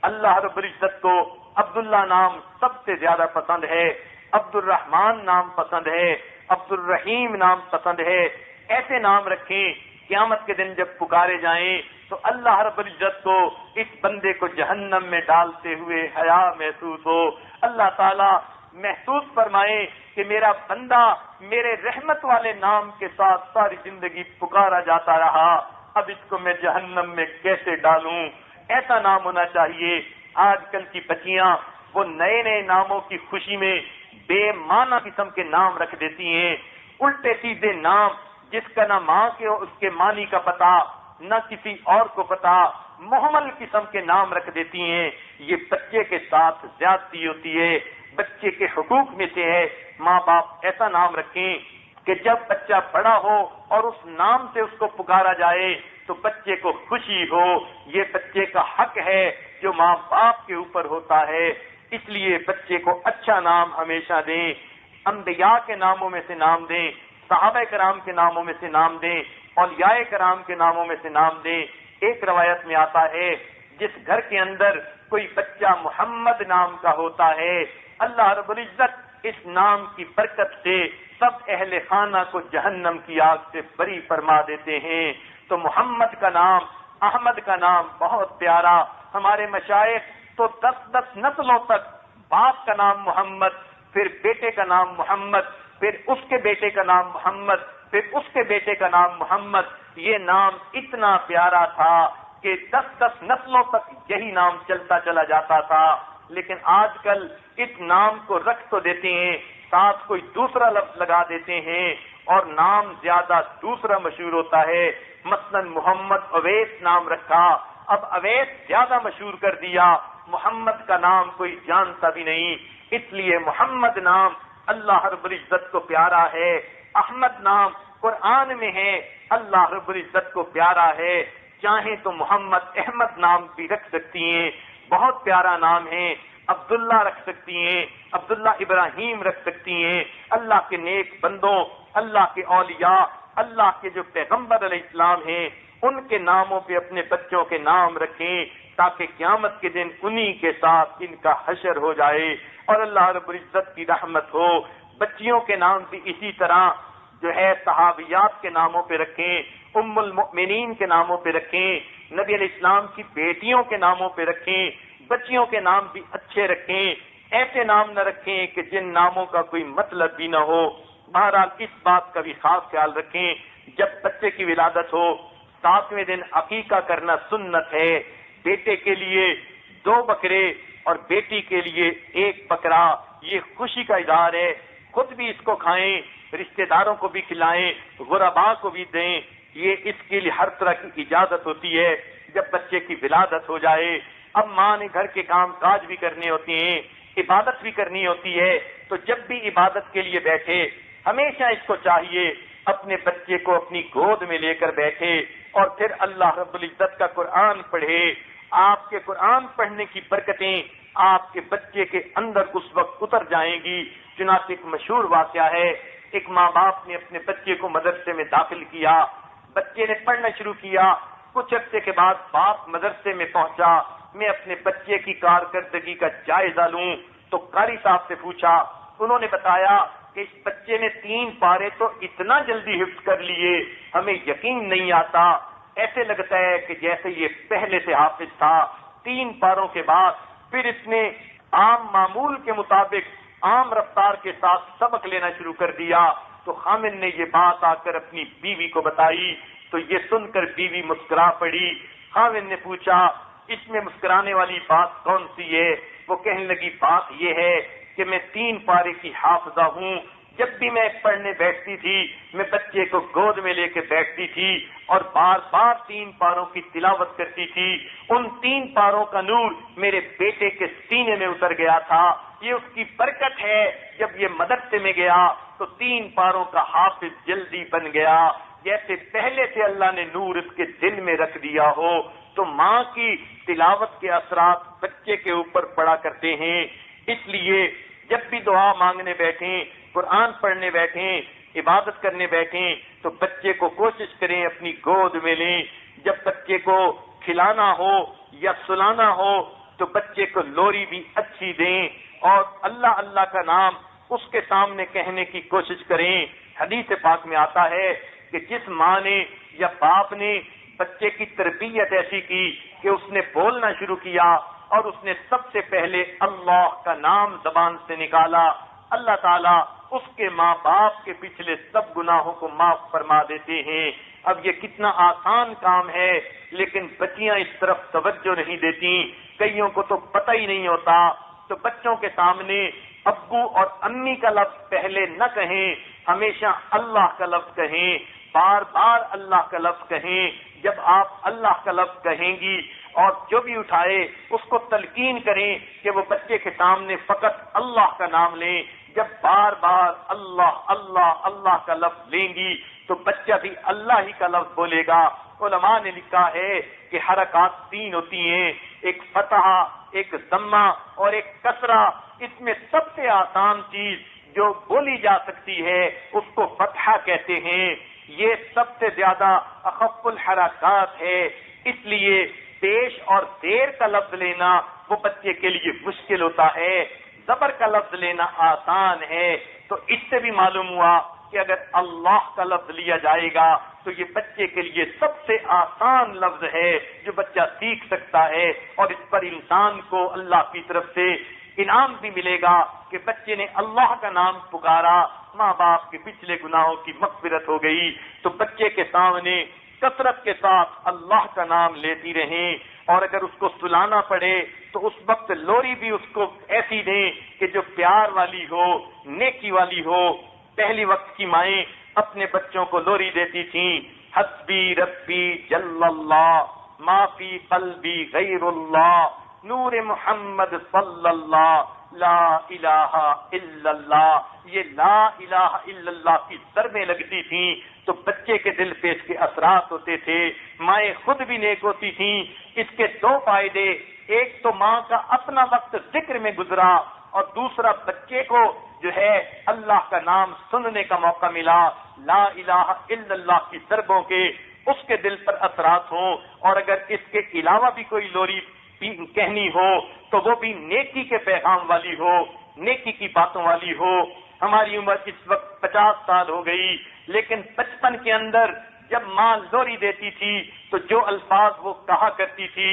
اللہ رب العزت کو عبداللہ نام سب سے زیادہ پسند ہے، عبد الرحمن نام پسند ہے، عبد الرحیم نام پسند ہے۔ ایسے نام رکھیں قیامت کے دن جب پکارے جائیں تو اللہ رب العزت کو اس بندے کو جہنم میں ڈالتے ہوئے حیا محسوس ہو، اللہ تعالیٰ محسوس فرمائیں کہ میرا بندہ میرے رحمت والے نام کے ساتھ ساری زندگی پکارا جاتا رہا، اب اس کو میں جہنم میں کیسے ڈالوں؟ ایسا نام ہونا چاہیے۔ آج کل کی بچیاں وہ نئے نئے ناموں کی خوشی میں بے معنی قسم کے نام رکھ دیتی ہیں، الٹے سیدھے نام جس کا نہ ماں کے اس کے معنی کا پتہ نہ کسی اور کو پتا، محمل قسم کے نام رکھ دیتی ہیں۔ یہ بچے کے ساتھ زیادتی ہوتی ہے۔ بچے کے حقوق میں سے ہے ماں باپ ایسا نام رکھیں کہ جب بچہ بڑا ہو اور اس نام سے اس کو پکارا جائے تو بچے کو خوشی ہو۔ یہ بچے کا حق ہے جو ماں باپ کے اوپر ہوتا ہے۔ اس لیے بچے کو اچھا نام ہمیشہ دیں، انبیاء کے ناموں میں سے نام دیں، صحابہ کرام کے ناموں میں سے نام دیں، اولیاء کرام کے ناموں میں سے نام دیں۔ ایک روایت میں آتا ہے جس گھر کے اندر کوئی بچہ محمد نام کا ہوتا ہے، اللہ رب العزت اس نام کی برکت سے سب اہل خانہ کو جہنم کی آگ سے بری فرما دیتے ہیں۔ تو محمد کا نام، احمد کا نام بہت پیارا۔ ہمارے مشائخ تو 10 نسلوں تک باپ کا نام محمد، پھر بیٹے کا نام محمد، پھر اس کے بیٹے کا نام محمد، پھر اس کے بیٹے کا نام محمد، یہ نام اتنا پیارا تھا کہ 10 نسلوں تک یہی نام چلتا چلا جاتا تھا۔ لیکن آج کل اس نام کو رکھ تو دیتے ہیں، ساتھ کوئی دوسرا لفظ لگا دیتے ہیں اور نام زیادہ دوسرا مشہور ہوتا ہے۔ مثلا محمد اویس نام رکھا، اب اویس زیادہ مشہور کر دیا، محمد کا نام کوئی جانتا بھی نہیں۔ اس لیے محمد نام اللہ رب العزت کو پیارا ہے، احمد نام قرآن میں ہے، اللہ رب العزت کو پیارا ہے۔ چاہیں تو محمد احمد نام بھی رکھ سکتی ہیں، بہت پیارا نام ہے۔ عبداللہ رکھ سکتی ہیں، عبداللہ ابراہیم رکھ سکتی ہیں۔ اللہ کے نیک بندوں، اللہ کے اولیاء، اللہ کے جو پیغمبر علیہ السلام ہیں ان کے ناموں پہ اپنے بچوں کے نام رکھیں تاکہ قیامت کے دن انہی کے ساتھ ان کا حشر ہو جائے اور اللہ رب العزت کی رحمت ہو۔ بچیوں کے نام بھی اسی طرح جو ہے صحابیات کے ناموں پہ رکھیں، ام المؤمنین کے ناموں پہ رکھیں، نبی علیہ السلام کی بیٹیوں کے ناموں پہ رکھیں۔ بچیوں کے نام بھی اچھے رکھیں، ایسے نام نہ رکھیں کہ جن ناموں کا کوئی مطلب بھی نہ ہو۔ بہرحال اس بات کا بھی خاص خیال رکھیں، جب بچے کی ولادت ہو 7ویں دن عقیقہ کرنا سنت ہے۔ بیٹے کے لیے 2 بکرے اور بیٹی کے لیے 1 بکرا، یہ خوشی کا اظہار ہے۔ خود بھی اس کو کھائیں، رشتہ داروں کو بھی کھلائیں، غرباء کو بھی دیں، یہ اس کے لیے ہر طرح کی اجازت ہوتی ہے جب بچے کی ولادت ہو جائے۔ اب ماں نے گھر کے کام کاج بھی کرنے ہوتے ہیں، عبادت بھی کرنی ہوتی ہے، تو جب بھی عبادت کے لیے بیٹھے ہمیشہ اس کو چاہیے اپنے بچے کو اپنی گود میں لے کر بیٹھے اور پھر اللہ رب العزت کا قرآن پڑھے۔ آپ کے قرآن پڑھنے کی برکتیں آپ کے بچے کے اندر اس وقت اتر جائیں گی۔ چنانچہ ایک مشہور واقعہ ہے، ایک ماں باپ نے اپنے بچے کو مدرسے میں داخل کیا، بچے نے پڑھنا شروع کیا، کچھ عرصے کے بعد باپ مدرسے میں پہنچا، میں اپنے بچے کی کارکردگی کا جائزہ لوں تو قاری صاحب سے پوچھا، انہوں نے بتایا کہ اس بچے نے 3 پارے تو اتنا جلدی حفظ کر لیے ہمیں یقین نہیں آتا، ایسے لگتا ہے کہ جیسے یہ پہلے سے حافظ تھا۔ 3 پاروں کے بعد پھر اس نے عام معمول کے مطابق عام رفتار کے ساتھ سبق لینا شروع کر دیا۔ تو خامن نے یہ بات آ کر اپنی بیوی کو بتائی تو یہ سن کر بیوی مسکرا پڑی۔ خامن نے پوچھا اس میں مسکرانے والی بات کون سی ہے؟ وہ کہنے لگی بات یہ ہے کہ میں 3 پارے کی حافظہ ہوں، جب بھی میں پڑھنے بیٹھتی تھی میں بچے کو گود میں لے کے بیٹھتی تھی اور بار بار 3 پاروں کی تلاوت کرتی تھی، ان 3 پاروں کا نور میرے بیٹے کے سینے میں اتر گیا تھا، یہ اس کی برکت ہے۔ جب یہ مدرسے میں گیا تو 3 پاروں کا حافظ جلدی بن گیا، جیسے پہلے سے اللہ نے نور اس کے دل میں رکھ دیا ہو۔ تو ماں کی تلاوت کے اثرات بچے کے اوپر پڑا کرتے ہیں۔ اس لیے جب بھی دعا مانگنے بیٹھیں، قرآن پڑھنے بیٹھیں، عبادت کرنے بیٹھیں تو بچے کو کوشش کریں اپنی گود میں لیں۔ جب بچے کو کھلانا ہو یا سلانا ہو تو بچے کو لوری بھی اچھی دیں اور اللہ اللہ کا نام اس کے سامنے کہنے کی کوشش کریں۔ حدیث پاک میں آتا ہے کہ جس ماں نے یا باپ نے بچے کی تربیت ایسی کی کہ اس نے بولنا شروع کیا اور اس نے سب سے پہلے اللہ کا نام زبان سے نکالا، اللہ تعالیٰ اس کے ماں باپ کے پچھلے سب گناہوں کو معاف فرما دیتے ہیں۔ اب یہ کتنا آسان کام ہے، لیکن بچیاں اس طرف توجہ نہیں دیتی، کئیوں کو تو پتہ ہی نہیں ہوتا۔ تو بچوں کے سامنے ابو اور امی کا لفظ پہلے نہ کہیں، ہمیشہ اللہ کا لفظ کہیں، بار بار اللہ کا لفظ کہیں۔ جب آپ اللہ کا لفظ کہیں گی اور جو بھی اٹھائے اس کو تلقین کریں کہ وہ بچے کے سامنے فقط اللہ کا نام لیں۔ جب بار بار اللہ اللہ اللہ کا لفظ لیں گی تو بچہ بھی اللہ ہی کا لفظ بولے گا۔ علماء نے لکھا ہے کہ حرکات 3 ہوتی ہیں، ایک فتح، ایک ضمہ اور ایک کسرہ۔ اس میں سب سے آسان چیز جو بولی جا سکتی ہے اس کو فتحہ کہتے ہیں، یہ سب سے زیادہ اخف الحرکات ہے، اس لیے پیش اور دیر کا لفظ لینا وہ بچے کے لیے مشکل ہوتا ہے، زبر کا لفظ لینا آسان ہے۔ تو اس سے بھی معلوم ہوا کہ اگر اللہ کا لفظ لیا جائے گا تو یہ بچے کے لیے سب سے آسان لفظ ہے جو بچہ سیکھ سکتا ہے، اور اس پر انسان کو اللہ کی طرف سے انعام بھی ملے گا کہ بچے نے اللہ کا نام پکارا، ماں باپ کے پچھلے گناہوں کی مغفرت ہو گئی۔ تو بچے کے سامنے کثرت کے ساتھ اللہ کا نام لیتی رہیں، اور اگر اس کو سلانا پڑے تو اس وقت لوری بھی اس کو ایسی دیں کہ جو پیار والی ہو، نیکی والی ہو۔ پہلی وقت کی مائیں اپنے بچوں کو لوری دیتی تھیں، حسبی ربی جل اللہ، ما فی قلبی غیر اللہ، نور محمد صلی اللہ، لا الہ الا اللہ۔ یہ لا الہ الا اللہ کی ضربیں لگتی تھیں تو بچے کے دل پہ اس کے اثرات ہوتے تھے، مائیں خود بھی نیک ہوتی تھیں۔ اس کے 2 فائدے، ایک تو ماں کا اپنا وقت ذکر میں گزرا، اور دوسرا بچے کو جو ہے اللہ کا نام سننے کا موقع ملا، لا الہ الا اللہ کی ضربوں کے اس کے دل پر اثرات ہوں۔ اور اگر اس کے علاوہ بھی کوئی لوری کہنی ہو تو وہ بھی نیکی کے پیغام والی ہو، نیکی کی باتوں والی ہو۔ ہماری عمر اس وقت 50 سال ہو گئی، لیکن 55 کے اندر جب ماں لوری دیتی تھی تو جو الفاظ وہ کہا کرتی تھی،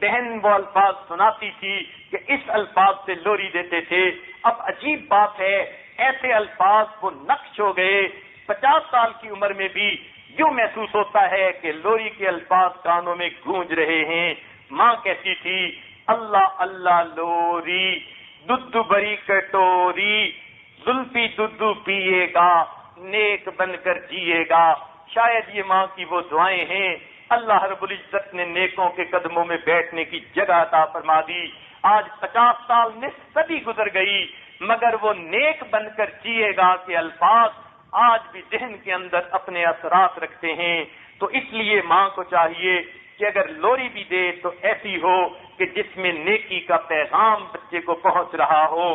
بہن وہ الفاظ سناتی تھی کہ اس الفاظ سے لوری دیتے تھے۔ اب عجیب بات ہے، ایسے الفاظ وہ نقش ہو گئے، 50 سال کی عمر میں بھی یوں محسوس ہوتا ہے کہ لوری کے الفاظ کانوں میں گونج رہے ہیں۔ ماں کہتی تھی، اللہ اللہ لوری، دودھ بری کٹوری، زلفی دودھ پیے گا، نیک بن کر جیے گا۔ شاید یہ ماں کی وہ دعائیں ہیں، اللہ رب العزت نے نیکوں کے قدموں میں بیٹھنے کی جگہ عطا فرما دی۔ آج 50 سال نصف صدی گزر گئی، مگر وہ نیک بن کر جیے گا کہ الفاظ آج بھی ذہن کے اندر اپنے اثرات رکھتے ہیں۔ تو اس لیے ماں کو چاہیے کہ اگر لوری بھی دے تو ایسی ہو کہ جس میں نیکی کا پیغام بچے کو پہنچ رہا ہو۔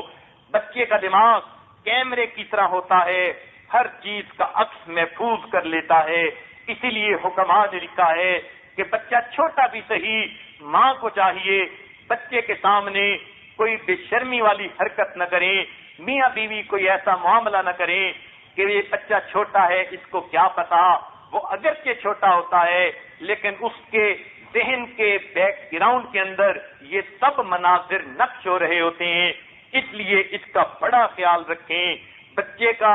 بچے کا دماغ کیمرے کی طرح ہوتا ہے، ہر چیز کا عکس محفوظ کر لیتا ہے، اسی لیے حکماء نے لکھا ہے کہ بچہ چھوٹا بھی صحیح، ماں کو چاہیے بچے کے سامنے کوئی بے شرمی والی حرکت نہ کریں، میاں بیوی کوئی ایسا معاملہ نہ کریں کہ یہ بچہ چھوٹا ہے اس کو کیا پتا۔ وہ اگرچہ چھوٹا ہوتا ہے لیکن اس کے ذہن کے بیک گراؤنڈ کے اندر یہ سب مناظر نقش ہو رہے ہوتے ہیں، اس لیے اس کا بڑا خیال رکھیں۔ بچے کا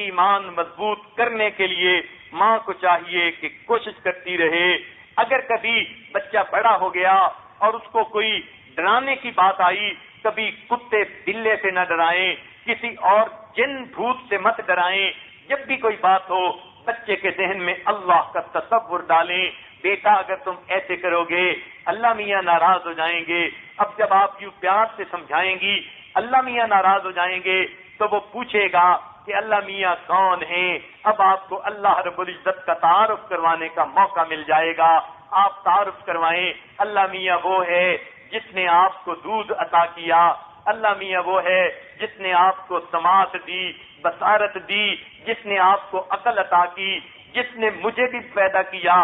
ایمان مضبوط کرنے کے لیے ماں کو چاہیے کہ کوشش کرتی رہے۔ اگر کبھی بچہ بڑا ہو گیا اور اس کو کوئی ڈرانے کی بات آئی، کبھی کتے بلے سے نہ ڈرائیں، کسی اور جن بھوت سے مت ڈرائیں۔ جب بھی کوئی بات ہو بچے کے ذہن میں اللہ کا تصور ڈالیں، بیٹا اگر تم ایسے کرو گے اللہ میاں ناراض ہو جائیں گے۔ اب جب آپ یوں پیار سے سمجھائیں گی اللہ میاں ناراض ہو جائیں گے تو وہ پوچھے گا کہ اللہ میاں کون ہیں۔ اب آپ کو اللہ رب العزت کا تعارف کروانے کا موقع مل جائے گا۔ آپ تعارف کروائیں، اللہ میاں وہ ہے جس نے آپ کو دودھ عطا کیا، اللہ میاں وہ ہے جس نے آپ کو سماعت دی، بصارت دی، جس نے آپ کو عقل عطا کی، جس نے مجھے بھی پیدا کیا،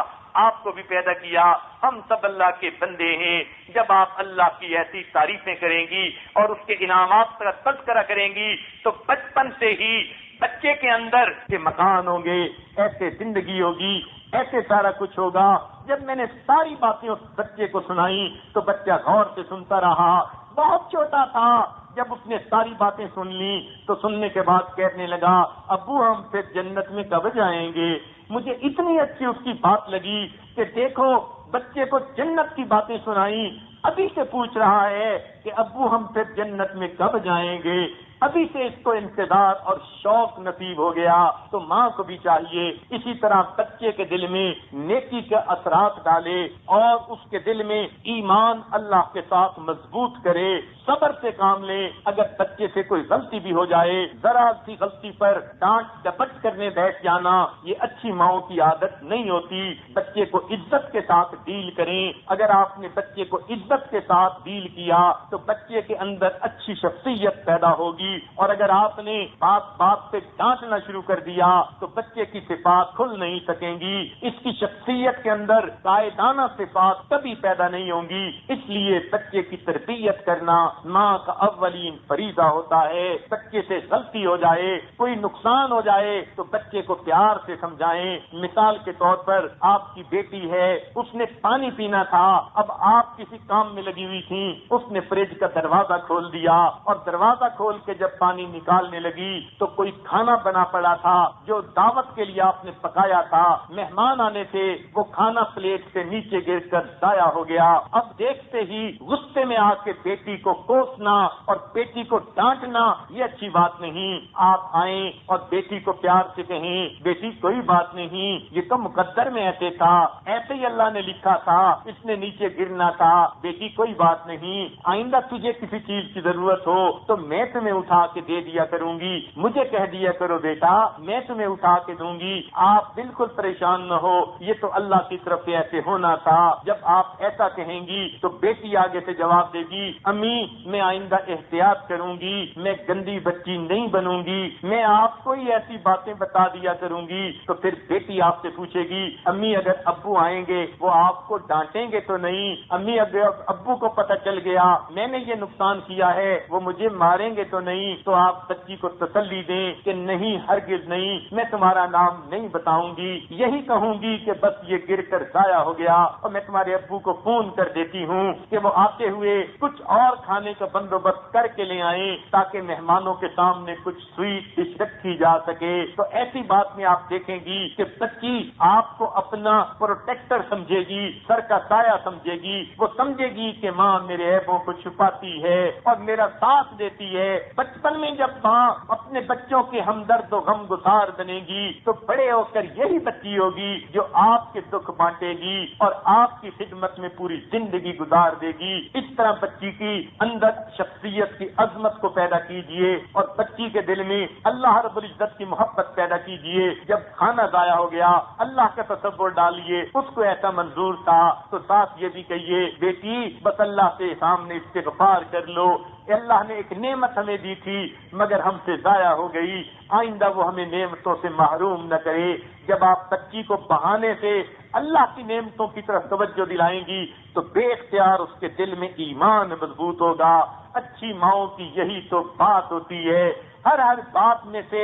آپ کو بھی پیدا کیا، ہم سب اللہ کے بندے ہیں۔ جب آپ اللہ کی ایسی تعریفیں کریں گی اور اس کے انعامات کا تذکرہ کریں گی تو بچپن سے ہی بچے کے اندر کے مکان ہوں گے، ایسے زندگی ہوگی، ایسے سارا کچھ ہوگا۔ جب میں نے ساری باتیں اس بچے کو سنائی تو بچہ غور سے سنتا رہا، بہت چھوٹا تھا۔ جب اس نے ساری باتیں سن لی تو سننے کے بعد کہنے لگا، ابو ہم پھر جنت میں کب جائیں گے؟ مجھے اتنی اچھی اس کی بات لگی کہ دیکھو بچے کو جنت کی باتیں سنائی، ابھی سے پوچھ رہا ہے کہ ابو ہم پھر جنت میں کب جائیں گے، ابھی سے اس کو انتظار اور شوق نصیب ہو گیا۔ تو ماں کو بھی چاہیے اسی طرح بچے کے دل میں نیکی کے اثرات ڈالے اور اس کے دل میں ایمان اللہ کے ساتھ مضبوط کرے، صبر سے کام لے۔ اگر بچے سے کوئی غلطی بھی ہو جائے، ذرا سی غلطی پر ڈانٹ ڈپٹ کرنے بیٹھ جانا، یہ اچھی ماؤں کی عادت نہیں ہوتی۔ بچے کو عزت کے ساتھ ڈیل کریں۔ اگر آپ نے بچے کو عزت کے ساتھ ڈیل کیا تو بچے کے اندر اچھی شخصیت پیدا ہوگی، اور اگر آپ نے بات بات پہ ڈانٹنا شروع کر دیا تو بچے کی صفات کھل نہیں سکیں گی، اس کی شخصیت کے اندر قائدانہ صفات کبھی پیدا نہیں ہوں گی۔ اس لیے بچے کی تربیت کرنا ماں کا اولین فریضہ ہوتا ہے۔ بچے سے غلطی ہو جائے، کوئی نقصان ہو جائے تو بچے کو پیار سے سمجھائیں۔ مثال کے طور پر آپ کی بیٹی ہے، اس نے پانی پینا تھا، اب آپ کسی کام میں لگی ہوئی تھی، اس نے فریج کا دروازہ کھول دیا اور دروازہ کھول کے جب پانی نکالنے لگی تو کوئی کھانا بنا پڑا تھا جو دعوت کے لیے آپ نے پکایا تھا، مہمان آنے تھے، وہ کھانا پلیٹ سے نیچے گر کر ضائع ہو گیا۔ اب دیکھتے ہی غصے میں آ کے بیٹی کو کوسنا اور بیٹی کو ڈانٹنا یہ اچھی بات نہیں۔ آپ آئیں اور بیٹی کو پیار سے کہیں، بیٹی کوئی بات نہیں، یہ تو مقدر میں ایسے تھا، ایسے ہی اللہ نے لکھا تھا، اس نے نیچے گرنا تھا، بیٹی کوئی بات نہیں، آئندہ تجھے کسی چیز کی ضرورت ہو تو میں تمہیں اٹھا کے دے دیا کروں گی، مجھے کہہ دیا کرو بیٹا میں تمہیں اٹھا کے دوں گی، آپ بالکل پریشان نہ ہو، یہ تو اللہ کی طرف سے ایسے ہونا تھا۔ جب آپ ایسا کہیں گی تو بیٹی آگے سے جواب دے گی، امی میں آئندہ احتیاط کروں گی، میں گندی بچی نہیں بنوں گی، میں آپ کو ہی ایسی باتیں بتا دیا کروں گی۔ تو پھر بیٹی آپ سے پوچھے گی، امی اگر ابو آئیں گے وہ آپ کو ڈانٹیں گے تو نہیں؟ امی اگر ابو کو پتہ چل گیا میں نے یہ نقصان کیا ہے وہ مجھے ماریں گے تو نہیں؟ تو آپ بچی کو تسلی دیں کہ نہیں، ہرگز نہیں، میں تمہارا نام نہیں بتاؤں گی، یہی کہوں گی کہ بس یہ گر کر ضائع ہو گیا اور میں تمہارے ابو کو فون کر دیتی ہوں کہ وہ آتے ہوئے کچھ اور کھانے کا بندوبست کر کے لے آئیں تاکہ مہمانوں کے سامنے کچھ سویٹ ڈش رکھی جا سکے۔ تو ایسی بات میں آپ دیکھیں گی کہ بچی آپ کو اپنا پروٹیکٹر سمجھے گی، سر کا سایہ سمجھے گی، وہ سمجھے گی کہ ماں میرے عیبوں کو چھپاتی ہے اور میرا ساتھ دیتی ہے۔ بچپن میں جب ماں اپنے بچوں کے ہمدرد و غم گسار بنے گی تو بڑے ہو کر یہی بچی ہوگی جو آپ کے دکھ بانٹے گی اور آپ کی خدمت میں پوری زندگی گزار دے گی۔ اس طرح بچی کی اندر شخصیت کی عظمت کو پیدا کیجئے اور بچی کے دل میں اللہ رب العزت کی محبت پیدا کیجئے۔ جب کھانا ضائع ہو گیا اللہ کا تصور ڈالیے، اس کو ایسا منظور تھا تو ساتھ یہ بھی کہیے، بیٹی بس اللہ سے سامنے استغفار کر لو، اللہ نے ایک نعمت ہمیں دی تھی مگر ہم سے ضائع ہو گئی، آئندہ وہ ہمیں نعمتوں سے محروم نہ کرے۔ جب آپ بچی کو بہانے سے اللہ کی نعمتوں کی طرف توجہ دلائیں گی تو بے اختیار اس کے دل میں ایمان مضبوط ہوگا۔ اچھی ماؤں کی یہی تو بات ہوتی ہے، ہر بات میں سے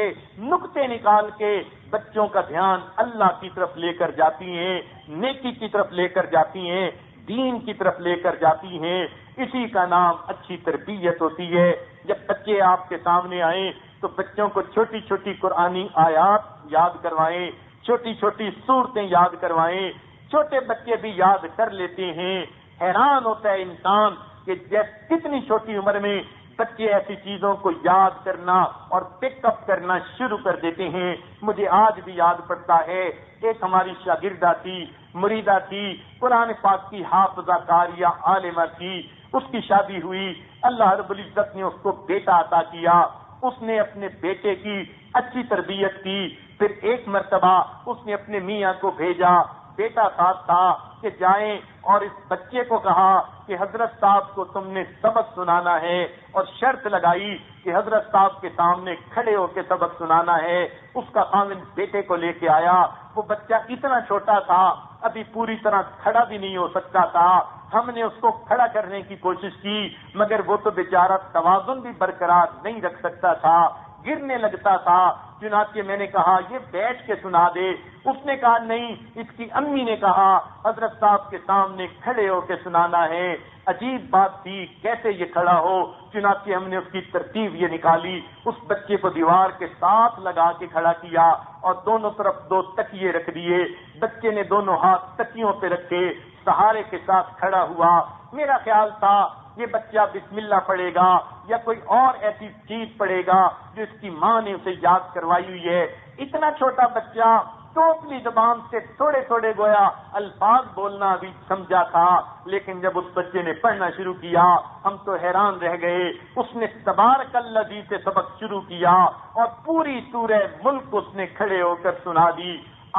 نقطے نکال کے بچوں کا دھیان اللہ کی طرف لے کر جاتی ہیں، نیکی کی طرف لے کر جاتی ہیں، دین کی طرف لے کر جاتی ہیں۔ اسی کا نام اچھی تربیت ہوتی ہے۔ جب بچے آپ کے سامنے آئیں تو بچوں کو چھوٹی چھوٹی قرآنی آیات یاد کروائیں، چھوٹی چھوٹی صورتیں یاد کروائیں۔ چھوٹے بچے بھی یاد کر لیتے ہیں۔ حیران ہوتا ہے انسان کہ کتنی چھوٹی عمر میں بچے ایسی چیزوں کو یاد کرنا اور پک اپ کرنا شروع کر دیتے ہیں۔ مجھے آج بھی یاد پڑتا ہے، ایک ہماری شاگردہ تھی، مریدہ تھی، قرآن پاک کی حافظہ قاریہ عالمہ تھی، اس کی شادی ہوئی، اللہ رب العزت نے اس کو بیٹا عطا کیا، اس نے اپنے بیٹے کی اچھی تربیت کی۔ پھر ایک مرتبہ اس نے اپنے میاں کو بھیجا، بیٹا ساتھ تھا، کہ جائیں اور اس بچے کو کہا کہ حضرت صاحب کو تم نے سبق سنانا ہے، اور شرط لگائی کہ حضرت صاحب کے سامنے کھڑے ہو کے سبق سنانا ہے۔ اس کا خاوند بیٹے کو لے کے آیا، وہ بچہ اتنا چھوٹا تھا ابھی پوری طرح کھڑا بھی نہیں ہو سکتا تھا۔ ہم نے اس کو کھڑا کرنے کی کوشش کی مگر وہ تو بیچارہ توازن بھی برقرار نہیں رکھ سکتا تھا۔ گرنے لگتا تھا، چنانچہ میں نے کہا یہ بیٹھ کے سنا دے۔ اس نے کہا نہیں، اس کی امی نے کہا حضرت صاحب کے سامنے کھڑے ہو کے سنانا ہے۔ عجیب بات تھی، کیسے یہ کھڑا ہو؟ چنانچہ ہم نے اس کی ترتیب یہ نکالی، اس بچے کو دیوار کے ساتھ لگا کے کھڑا کیا اور دونوں طرف 2 تکیے رکھ دیے۔ بچے نے دونوں ہاتھ تکیوں پہ رکھے، سہارے کے ساتھ کھڑا ہوا۔ میرا خیال تھا یہ بچہ بسم اللہ پڑھے گا یا کوئی اور ایسی چیز پڑھے گا جو اس کی ماں نے اسے یاد کروائی ہوئی ہے۔ اتنا چھوٹا بچہ توپلی زبان سے تھوڑے تھوڑے گویا الفاظ بولنا بھی سمجھا تھا، لیکن جب اس بچے نے پڑھنا شروع کیا ہم تو حیران رہ گئے۔ اس نے تبارک الذی سے سبق شروع کیا اور پوری سورہ ملک اس نے کھڑے ہو کر سنا دی۔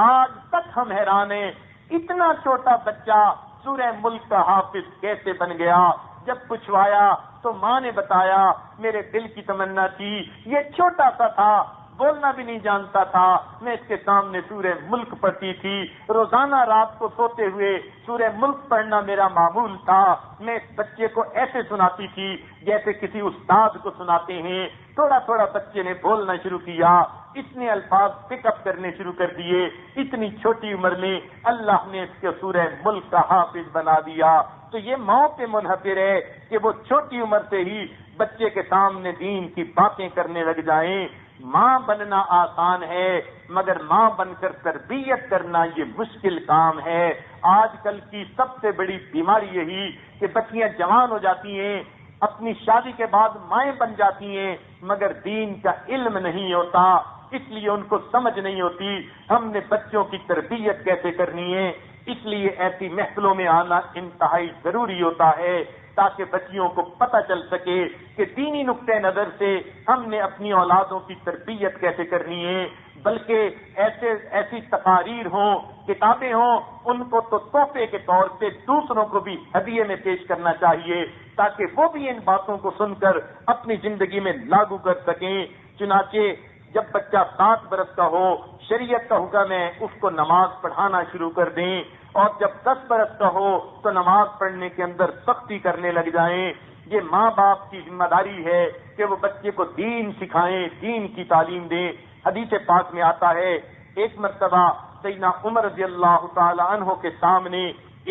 آج تک ہم حیران ہیں اتنا چھوٹا بچہ سورہ ملک کا حافظ کیسے بن گیا۔ جب پوچھوایا تو ماں نے بتایا میرے دل کی تمنا تھی، یہ چھوٹا سا تھا، بولنا بھی نہیں جانتا تھا، میں اس کے سامنے سورہ ملک پڑھتی تھی، روزانہ رات کو سوتے ہوئے سورہ ملک پڑھنا میرا معمول تھا۔ میں اس بچے کو ایسے سناتی تھی جیسے کسی استاد کو سناتے ہیں۔ تھوڑا تھوڑا بچے نے بولنا شروع کیا، اس نے الفاظ پک اپ کرنے شروع کر دیے۔ اتنی چھوٹی عمر میں اللہ نے اس کے سورہ ملک کا حافظ بنا دیا۔ تو یہ ماں پہ منحصر ہے کہ وہ چھوٹی عمر سے ہی بچے کے سامنے دین کی باتیں کرنے لگ جائیں۔ ماں بننا آسان ہے مگر ماں بن کر تربیت کرنا یہ مشکل کام ہے۔ آج کل کی سب سے بڑی بیماری یہی کہ بچیاں جوان ہو جاتی ہیں، اپنی شادی کے بعد مائیں بن جاتی ہیں مگر دین کا علم نہیں ہوتا، اس لیے ان کو سمجھ نہیں ہوتی ہم نے بچوں کی تربیت کیسے کرنی ہے۔ اس لیے ایسی محفلوں میں آنا انتہائی ضروری ہوتا ہے تاکہ بچیوں کو پتہ چل سکے کہ دینی نقطہ نظر سے ہم نے اپنی اولادوں کی تربیت کیسے کرنی ہے، بلکہ ایسی تقاریر ہوں، کتابیں ہوں، ان کو تو تحفے کے طور پہ دوسروں کو بھی ہدیے میں پیش کرنا چاہیے تاکہ وہ بھی ان باتوں کو سن کر اپنی زندگی میں لاگو کر سکیں۔ چنانچہ جب بچہ 7 برس کا ہو شریعت کا حکم ہے اس کو نماز پڑھانا شروع کر دیں، اور جب 10 برس کا ہو تو نماز پڑھنے کے اندر سختی کرنے لگ جائیں۔ یہ ماں باپ کی ذمہ داری ہے کہ وہ بچے کو دین سکھائیں، دین کی تعلیم دیں۔ حدیث پاک میں آتا ہے ایک مرتبہ سیدنا عمر رضی اللہ تعالی عنہ کے سامنے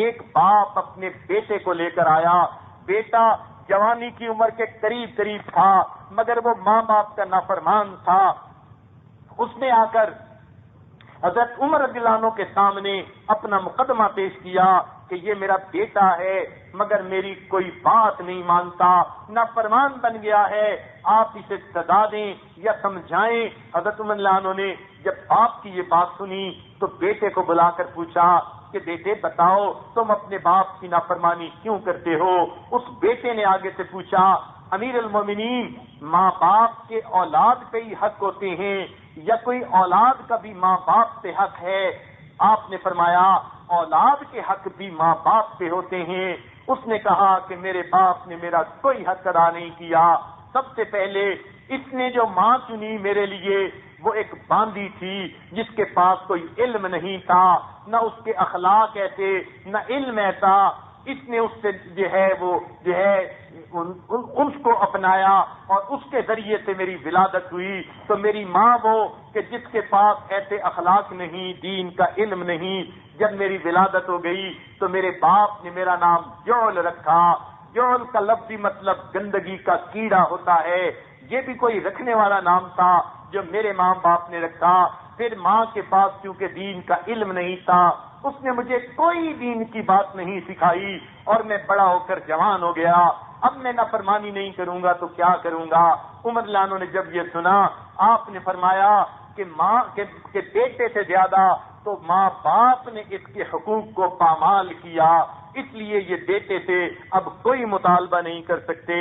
ایک باپ اپنے بیٹے کو لے کر آیا۔ بیٹا جوانی کی عمر کے قریب تھا مگر وہ ماں باپ کا نافرمان تھا۔ اس نے آ کر حضرت عمر رضی اللہ عنہ کے سامنے اپنا مقدمہ پیش کیا کہ یہ میرا بیٹا ہے مگر میری کوئی بات نہیں مانتا، نافرمان بن گیا ہے، آپ اسے سزا دیں یا سمجھائیں۔ حضرت عمر رضی اللہ عنہ نے جب باپ کی یہ بات سنی تو بیٹے کو بلا کر پوچھا کہ بیٹے بتاؤ تم اپنے باپ کی نافرمانی کیوں کرتے ہو؟ اس بیٹے نے آگے سے پوچھا امیر المومنین، ماں باپ کے اولاد پہ ہی حق ہوتے ہیں یا کوئی اولاد کا بھی ماں باپ پہ حق ہے؟ آپ نے فرمایا اولاد کے حق بھی ماں باپ پہ ہوتے ہیں۔ اس نے کہا کہ میرے باپ نے میرا کوئی حق ادا نہیں کیا۔ سب سے پہلے اس نے جو ماں چنی میرے لیے وہ ایک باندی تھی جس کے پاس کوئی علم نہیں تھا، نہ اس کے اخلاق ایسے نہ علم ایسا۔ اس نے اس سے اس کو اپنایا اور اس کے ذریعے سے میری ولادت ہوئی۔ تو میری ماں وہ کہ جس کے پاس ایسے اخلاق نہیں، دین کا علم نہیں، جب میری ولادت ہو گئی تو میرے باپ نے میرا نام جول رکھا۔ جول کا لفظی مطلب گندگی کا کیڑا ہوتا ہے، یہ بھی کوئی رکھنے والا نام تھا جو میرے ماں باپ نے رکھا۔ پھر ماں کے پاس کیونکہ دین کا علم نہیں تھا اس نے مجھے کوئی دین کی بات نہیں سکھائی اور میں بڑا ہو کر جوان ہو گیا۔ اب میں نافرمانی نہیں کروں گا تو کیا کروں گا؟ عمر رضی اللہ عنہ نے جب یہ سنا آپ نے فرمایا کہ ماں کے بیٹے سے زیادہ تو ماں باپ نے اس کے حقوق کو پامال کیا، اس لیے یہ بیٹے سے اب کوئی مطالبہ نہیں کر سکتے۔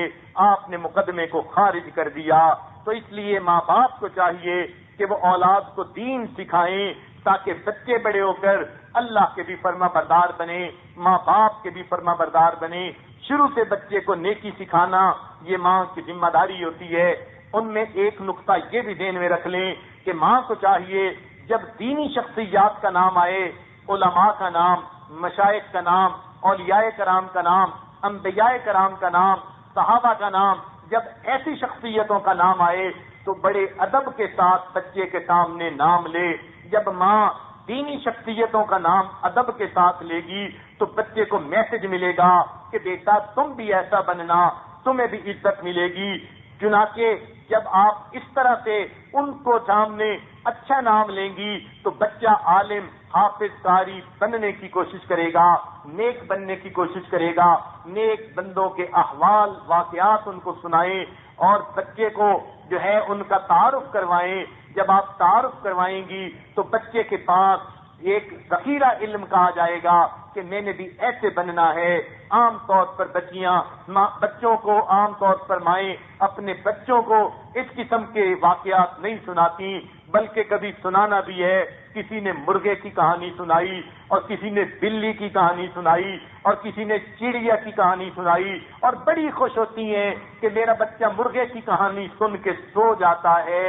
آپ نے مقدمے کو خارج کر دیا۔ تو اس لیے ماں باپ کو چاہیے کہ وہ اولاد کو دین سکھائیں تاکہ بچے بڑے ہو کر اللہ کے بھی فرما بردار بنے، ماں باپ کے بھی فرما بردار بنے۔ شروع سے بچے کو نیکی سکھانا یہ ماں کی ذمہ داری ہوتی ہے۔ ان میں ایک نقطہ یہ بھی ذہن میں رکھ لیں کہ ماں کو چاہیے جب دینی شخصیات کا نام آئے، علماء کا نام، مشائخ کا نام، اولیاء کرام کا نام، انبیاء کرام کا نام، صحابہ کا نام، جب ایسی شخصیتوں کا نام آئے تو بڑے ادب کے ساتھ بچے کے سامنے نام لے. جب ماں دینی شخصیتوں کا نام ادب کے ساتھ لے گی تو بچے کو میسج ملے گا کہ بیٹا تم بھی ایسا بننا, تمہیں بھی عزت ملے گی. چنانچہ جب آپ اس طرح سے ان کو سامنے اچھا نام لیں گی تو بچہ عالم, حافظ, قاری بننے کی کوشش کرے گا, نیک بننے کی کوشش کرے گا. نیک بندوں کے احوال واقعات ان کو سنائیں اور بچے کو جو ہے ان کا تعارف کروائیں. جب آپ تعارف کروائیں گی تو بچے کے پاس ایک ذخیرہ علم کہا جائے گا کہ میں نے بھی ایسے بننا ہے. عام طور پر بچوں کو عام طور پر مائیں اپنے بچوں کو اس قسم کے واقعات نہیں سناتی, بلکہ کبھی سنانا بھی ہے. کسی نے مرغے کی کہانی سنائی اور کسی نے بلی کی کہانی سنائی اور کسی نے چڑیا کی کہانی سنائی اور بڑی خوش ہوتی ہیں کہ میرا بچہ مرغے کی کہانی سن کے سو جاتا ہے.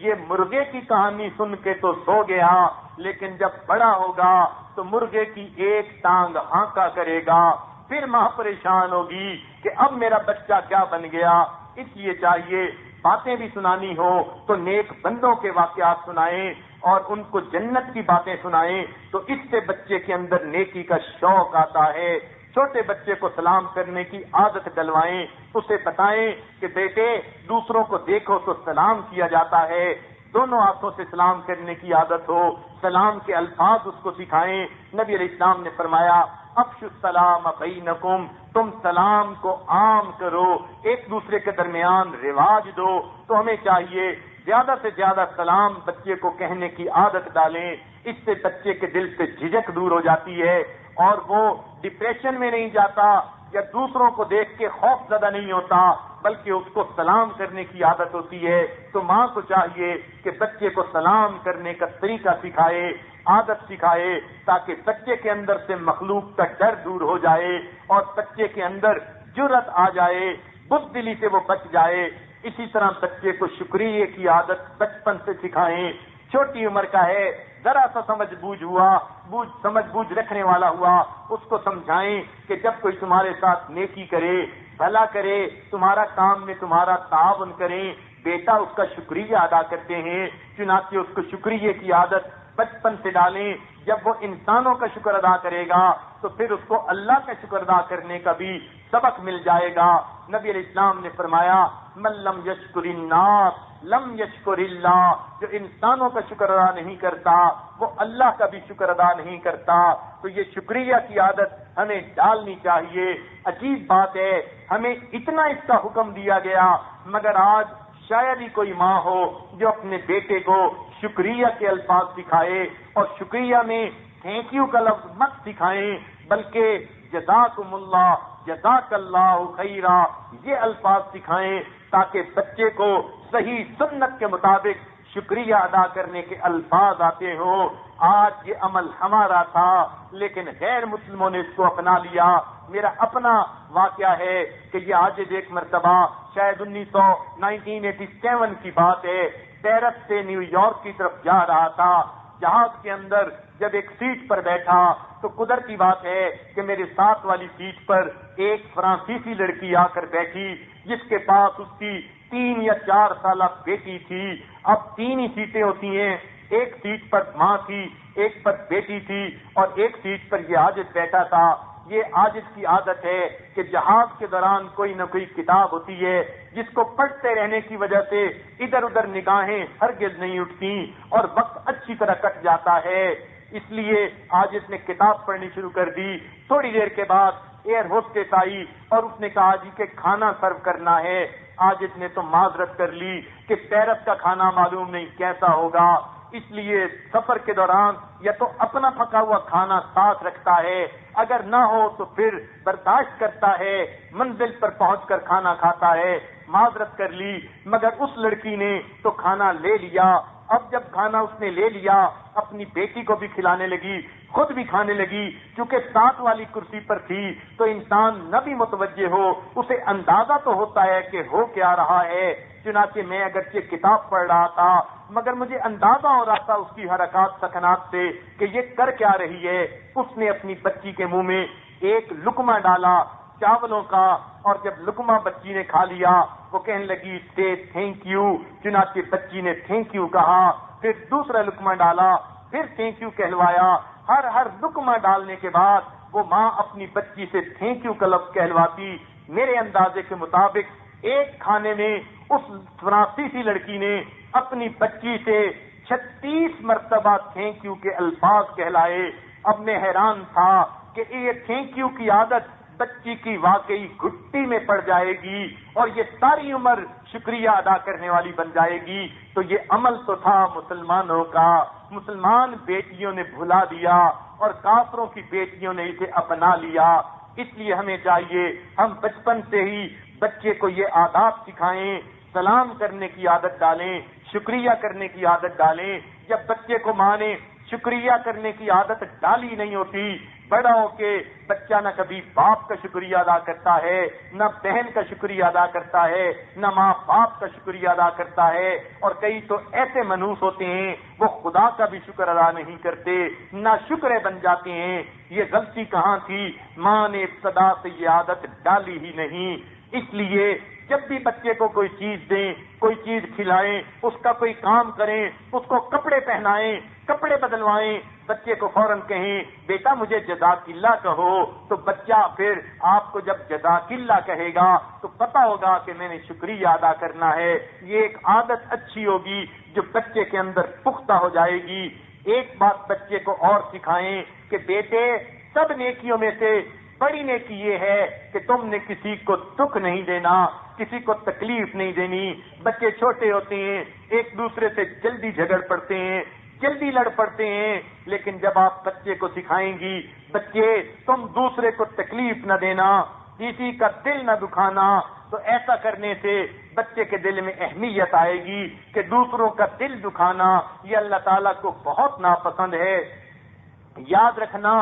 یہ مرغے کی کہانی سن کے تو سو گیا, لیکن جب بڑا ہوگا تو مرغے کی ایک ٹانگ ہانکا کرے گا. پھر ماں پریشان ہوگی کہ اب میرا بچہ کیا بن گیا. اس لیے چاہیے باتیں بھی سنانی ہو تو نیک بندوں کے واقعات سنائیں اور ان کو جنت کی باتیں سنائیں, تو اس سے بچے کے اندر نیکی کا شوق آتا ہے. چھوٹے بچے کو سلام کرنے کی عادت ڈلوائیں, اسے بتائیں کہ بیٹے دوسروں کو دیکھو تو سلام کیا جاتا ہے, دونوں ہاتھوں سے سلام کرنے کی عادت ہو, سلام کے الفاظ اس کو سکھائیں. نبی علیہ السلام نے فرمایا افشوا السلام بینکم, تم سلام کو عام کرو, ایک دوسرے کے درمیان رواج دو. تو ہمیں چاہیے زیادہ سے زیادہ سلام بچے کو کہنے کی عادت ڈالیں. اس سے بچے کے دل سے جھجک دور ہو جاتی ہے اور وہ ڈپریشن میں نہیں جاتا یا دوسروں کو دیکھ کے خوف زدہ نہیں ہوتا, بلکہ اس کو سلام کرنے کی عادت ہوتی ہے. تو ماں کو چاہیے کہ بچے کو سلام کرنے کا طریقہ سکھائے, عادت سکھائے, تاکہ بچے کے اندر سے مخلوق کا ڈر دور ہو جائے اور بچے کے اندر جرأت آ جائے, بزدلی سے وہ بچ جائے. اسی طرح بچے کو شکریہ کی عادت بچپن سے سکھائیں. چھوٹی عمر کا ہے, ذرا سا سمجھ بوجھ رکھنے والا ہوا, اس کو سمجھائیں کہ جب کوئی تمہارے ساتھ نیکی کرے, بھلا کرے, تمہارا کام میں تمہارا تعاون کریں, بیٹا اس کا شکریہ ادا کرتے ہیں. چنانچہ اس کو شکریہ کی عادت بچپن سے ڈالیں. جب وہ انسانوں کا شکر ادا کرے گا تو پھر اس کو اللہ کا شکر ادا کرنے کا بھی سبق مل جائے گا. نبی علیہ السلام نے فرمایا من لم یشکر الناس لم یشکر اللہ, جو انسانوں کا شکر ادا نہیں کرتا وہ اللہ کا بھی شکر ادا نہیں کرتا. تو یہ شکریہ کی عادت ہمیں ڈالنی چاہیے. عجیب بات ہے, ہمیں اتنا اس کا حکم دیا گیا مگر آج شاید ہی کوئی ماں ہو جو اپنے بیٹے کو شکریہ کے الفاظ سکھائے, اور شکریہ میں تھینک یو کا لفظ مت سکھائیں بلکہ جزاکم اللہ, جزاک اللہ خیرا, یہ الفاظ سکھائیں تاکہ بچے کو صحیح سنت کے مطابق شکریہ ادا کرنے کے الفاظ آتے ہوں. آج یہ عمل ہمارا تھا لیکن غیر مسلموں نے اس کو اپنا لیا. میرا اپنا واقعہ ہے کہ یہ آج ایک مرتبہ شاید 1987 کی بات ہے, پیرس سے نیو یارک کی طرف جا رہا تھا. جہاز کے اندر جب ایک سیٹ پر بیٹھا تو قدرتی بات ہے کہ میرے ساتھ والی سیٹ پر ایک فرانسیسی لڑکی آ کر بیٹھی جس کے پاس اس کی 3 یا 4 سالہ بیٹی تھی. اب 3 ہی سیٹیں ہوتی ہیں, ایک سیٹ پر ماں تھی, ایک پر بیٹی تھی اور ایک سیٹ پر یہ عاجز بیٹھا تھا. یہ عاجز کی عادت ہے کہ جہاز کے دوران کوئی نہ کوئی کتاب ہوتی ہے جس کو پڑھتے رہنے کی وجہ سے ادھر ادھر نگاہیں ہرگز نہیں اٹھتی اور وقت اچھی طرح کٹ جاتا ہے. اس لیے عاجز نے کتاب پڑھنی شروع کر دی. تھوڑی دیر کے بعد ایئر ہوسٹس آئی اور اس نے کہا جی کہ کھانا سرو کرنا ہے. عاجز نے تو معذرت کر لی کہ پیرس کا کھانا معلوم نہیں کیسا ہوگا, اس لیے سفر کے دوران یا تو اپنا پکا ہوا کھانا ساتھ رکھتا ہے, اگر نہ ہو تو پھر برداشت کرتا ہے, منزل پر پہنچ کر کھانا کھاتا ہے. معذرت کر لی مگر اس لڑکی نے تو کھانا لے لیا. اب جب کھانا اس نے لے لیا اپنی بیٹی کو بھی کھلانے لگی, خود بھی کھانے لگی. چونکہ ساتھ والی کرسی پر تھی تو انسان نہ بھی متوجہ ہو اسے اندازہ تو ہوتا ہے کہ ہو کیا رہا ہے. چنانچہ میں اگرچہ کتاب پڑھ رہا تھا مگر مجھے اندازہ ہو رہا تھا اس کی حرکات سکنات سے کہ یہ کر کیا رہی ہے. اس نے اپنی بچی کے منہ میں ایک لقمہ ڈالا, چاولوں کا، اور جب لقمہ بچی نے کھا لیا وہ کہنے لگی ٹے تھینک یو، چنانچہ بچی نے تھینک یو کہا، پھر دوسرا لقمہ ڈالا، پھر تھینک یو کہلوایا۔ ہر لقمہ ڈالنے کے بعد وہ ماں اپنی بچی سے تھینک یو کا لفظ کہلواتی۔ میرے اندازے کے مطابق ایک کھانے میں اس فرانسیسی لڑکی نے اپنی بچی سے 36 مرتبہ تھینک یو کے الفاظ کہلائے۔ اب میں حیران تھا کہ یہ تھینک یو کی عادت بچی کی واقعی گھٹی میں پڑ جائے گی اور یہ ساری عمر شکریہ ادا کرنے والی بن جائے گی۔ تو یہ عمل تو تھا مسلمانوں کا، مسلمان بیٹیوں نے بھلا دیا اور کافروں کی بیٹیوں نے اسے اپنا لیا۔ اس لیے ہمیں چاہیے ہم بچپن سے ہی بچے کو یہ آداب سکھائیں، سلام کرنے کی عادت ڈالیں، شکریہ کرنے کی عادت ڈالیں۔ جب بچے کو ماں نے شکریہ کرنے کی عادت ڈالی نہیں ہوتی، بڑا ہو کے بچہ نہ کبھی باپ کا شکریہ ادا کرتا ہے، نہ بہن کا شکریہ ادا کرتا ہے، نہ ماں باپ کا شکریہ ادا کرتا ہے، اور کئی تو ایسے منحوس ہوتے ہیں وہ خدا کا بھی شکر ادا نہیں کرتے، نہ شکرے بن جاتے ہیں۔ یہ غلطی کہاں تھی؟ ماں نے ابتدا سے یہ عادت ڈالی ہی نہیں۔ اس لیے جب بھی بچے کو کوئی چیز دیں، کوئی چیز کھلائیں، اس کا کوئی کام کریں، اس کو کپڑے پہنائیں، کپڑے بدلوائیں، بچے کو فوراً کہیں بیٹا مجھے جزاک اللہ کہو، تو بچہ پھر آپ کو جب جزاک اللہ کہے گا تو پتہ ہوگا کہ میں نے شکریہ ادا کرنا ہے۔ یہ ایک عادت اچھی ہوگی جو بچے کے اندر پختہ ہو جائے گی۔ ایک بات بچے کو اور سکھائیں کہ بیٹے سب نیکیوں میں سے بڑی نیکی یہ ہے کہ تم نے کسی کو دکھ نہیں دینا، کسی کو تکلیف نہیں دینی۔ بچے چھوٹے ہوتے ہیں، ایک دوسرے سے جلدی جھگڑ پڑتے ہیں، جلدی لڑ پڑتے ہیں، لیکن جب آپ بچے کو سکھائیں گی بچے تم دوسرے کو تکلیف نہ دینا، کسی کا دل نہ دکھانا، تو ایسا کرنے سے بچے کے دل میں اہمیت آئے گی کہ دوسروں کا دل دکھانا یہ اللہ تعالیٰ کو بہت ناپسند ہے۔ یاد رکھنا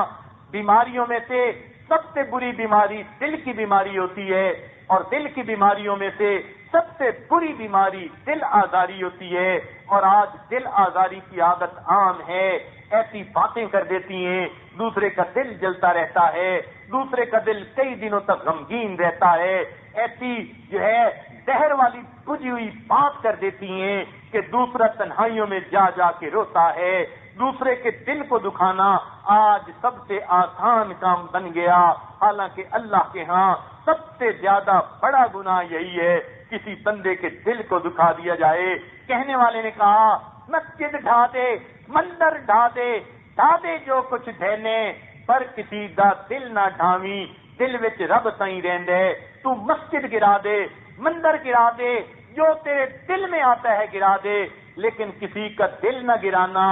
بیماریوں میں سے سب سے بری بیماری دل کی بیماری ہوتی ہے، اور دل کی بیماریوں میں سے سب سے بری بیماری دل آزاری ہوتی ہے، اور آج دل آزاری کی عادت عام ہے۔ ایسی باتیں کر دیتی ہیں، دوسرے کا دل جلتا رہتا ہے، دوسرے کا دل کئی دنوں تک غمگین رہتا ہے، ایسی جو ہے زہر والی بجھی ہوئی بات کر دیتی ہیں کہ دوسرا تنہائیوں میں جا جا کے روتا ہے۔ دوسرے کے دل کو دکھانا آج سب سے آسان کام بن گیا، حالانکہ اللہ کے ہاں سب سے زیادہ بڑا گناہ یہی ہے کسی بندے کے دل کو دکھا دیا جائے۔ کہنے والے نے کہا مسجد ڈھا دے، مندر ڈھا دے جو کچھ دھینے، پر کسی دا دل نہ ڈھاویں، دل وچ رب تائیں رہندے۔ تو مسجد گرا دے، مندر گرا دے، جو تیرے دل میں آتا ہے گرا دے، لیکن کسی کا دل نہ گرانا،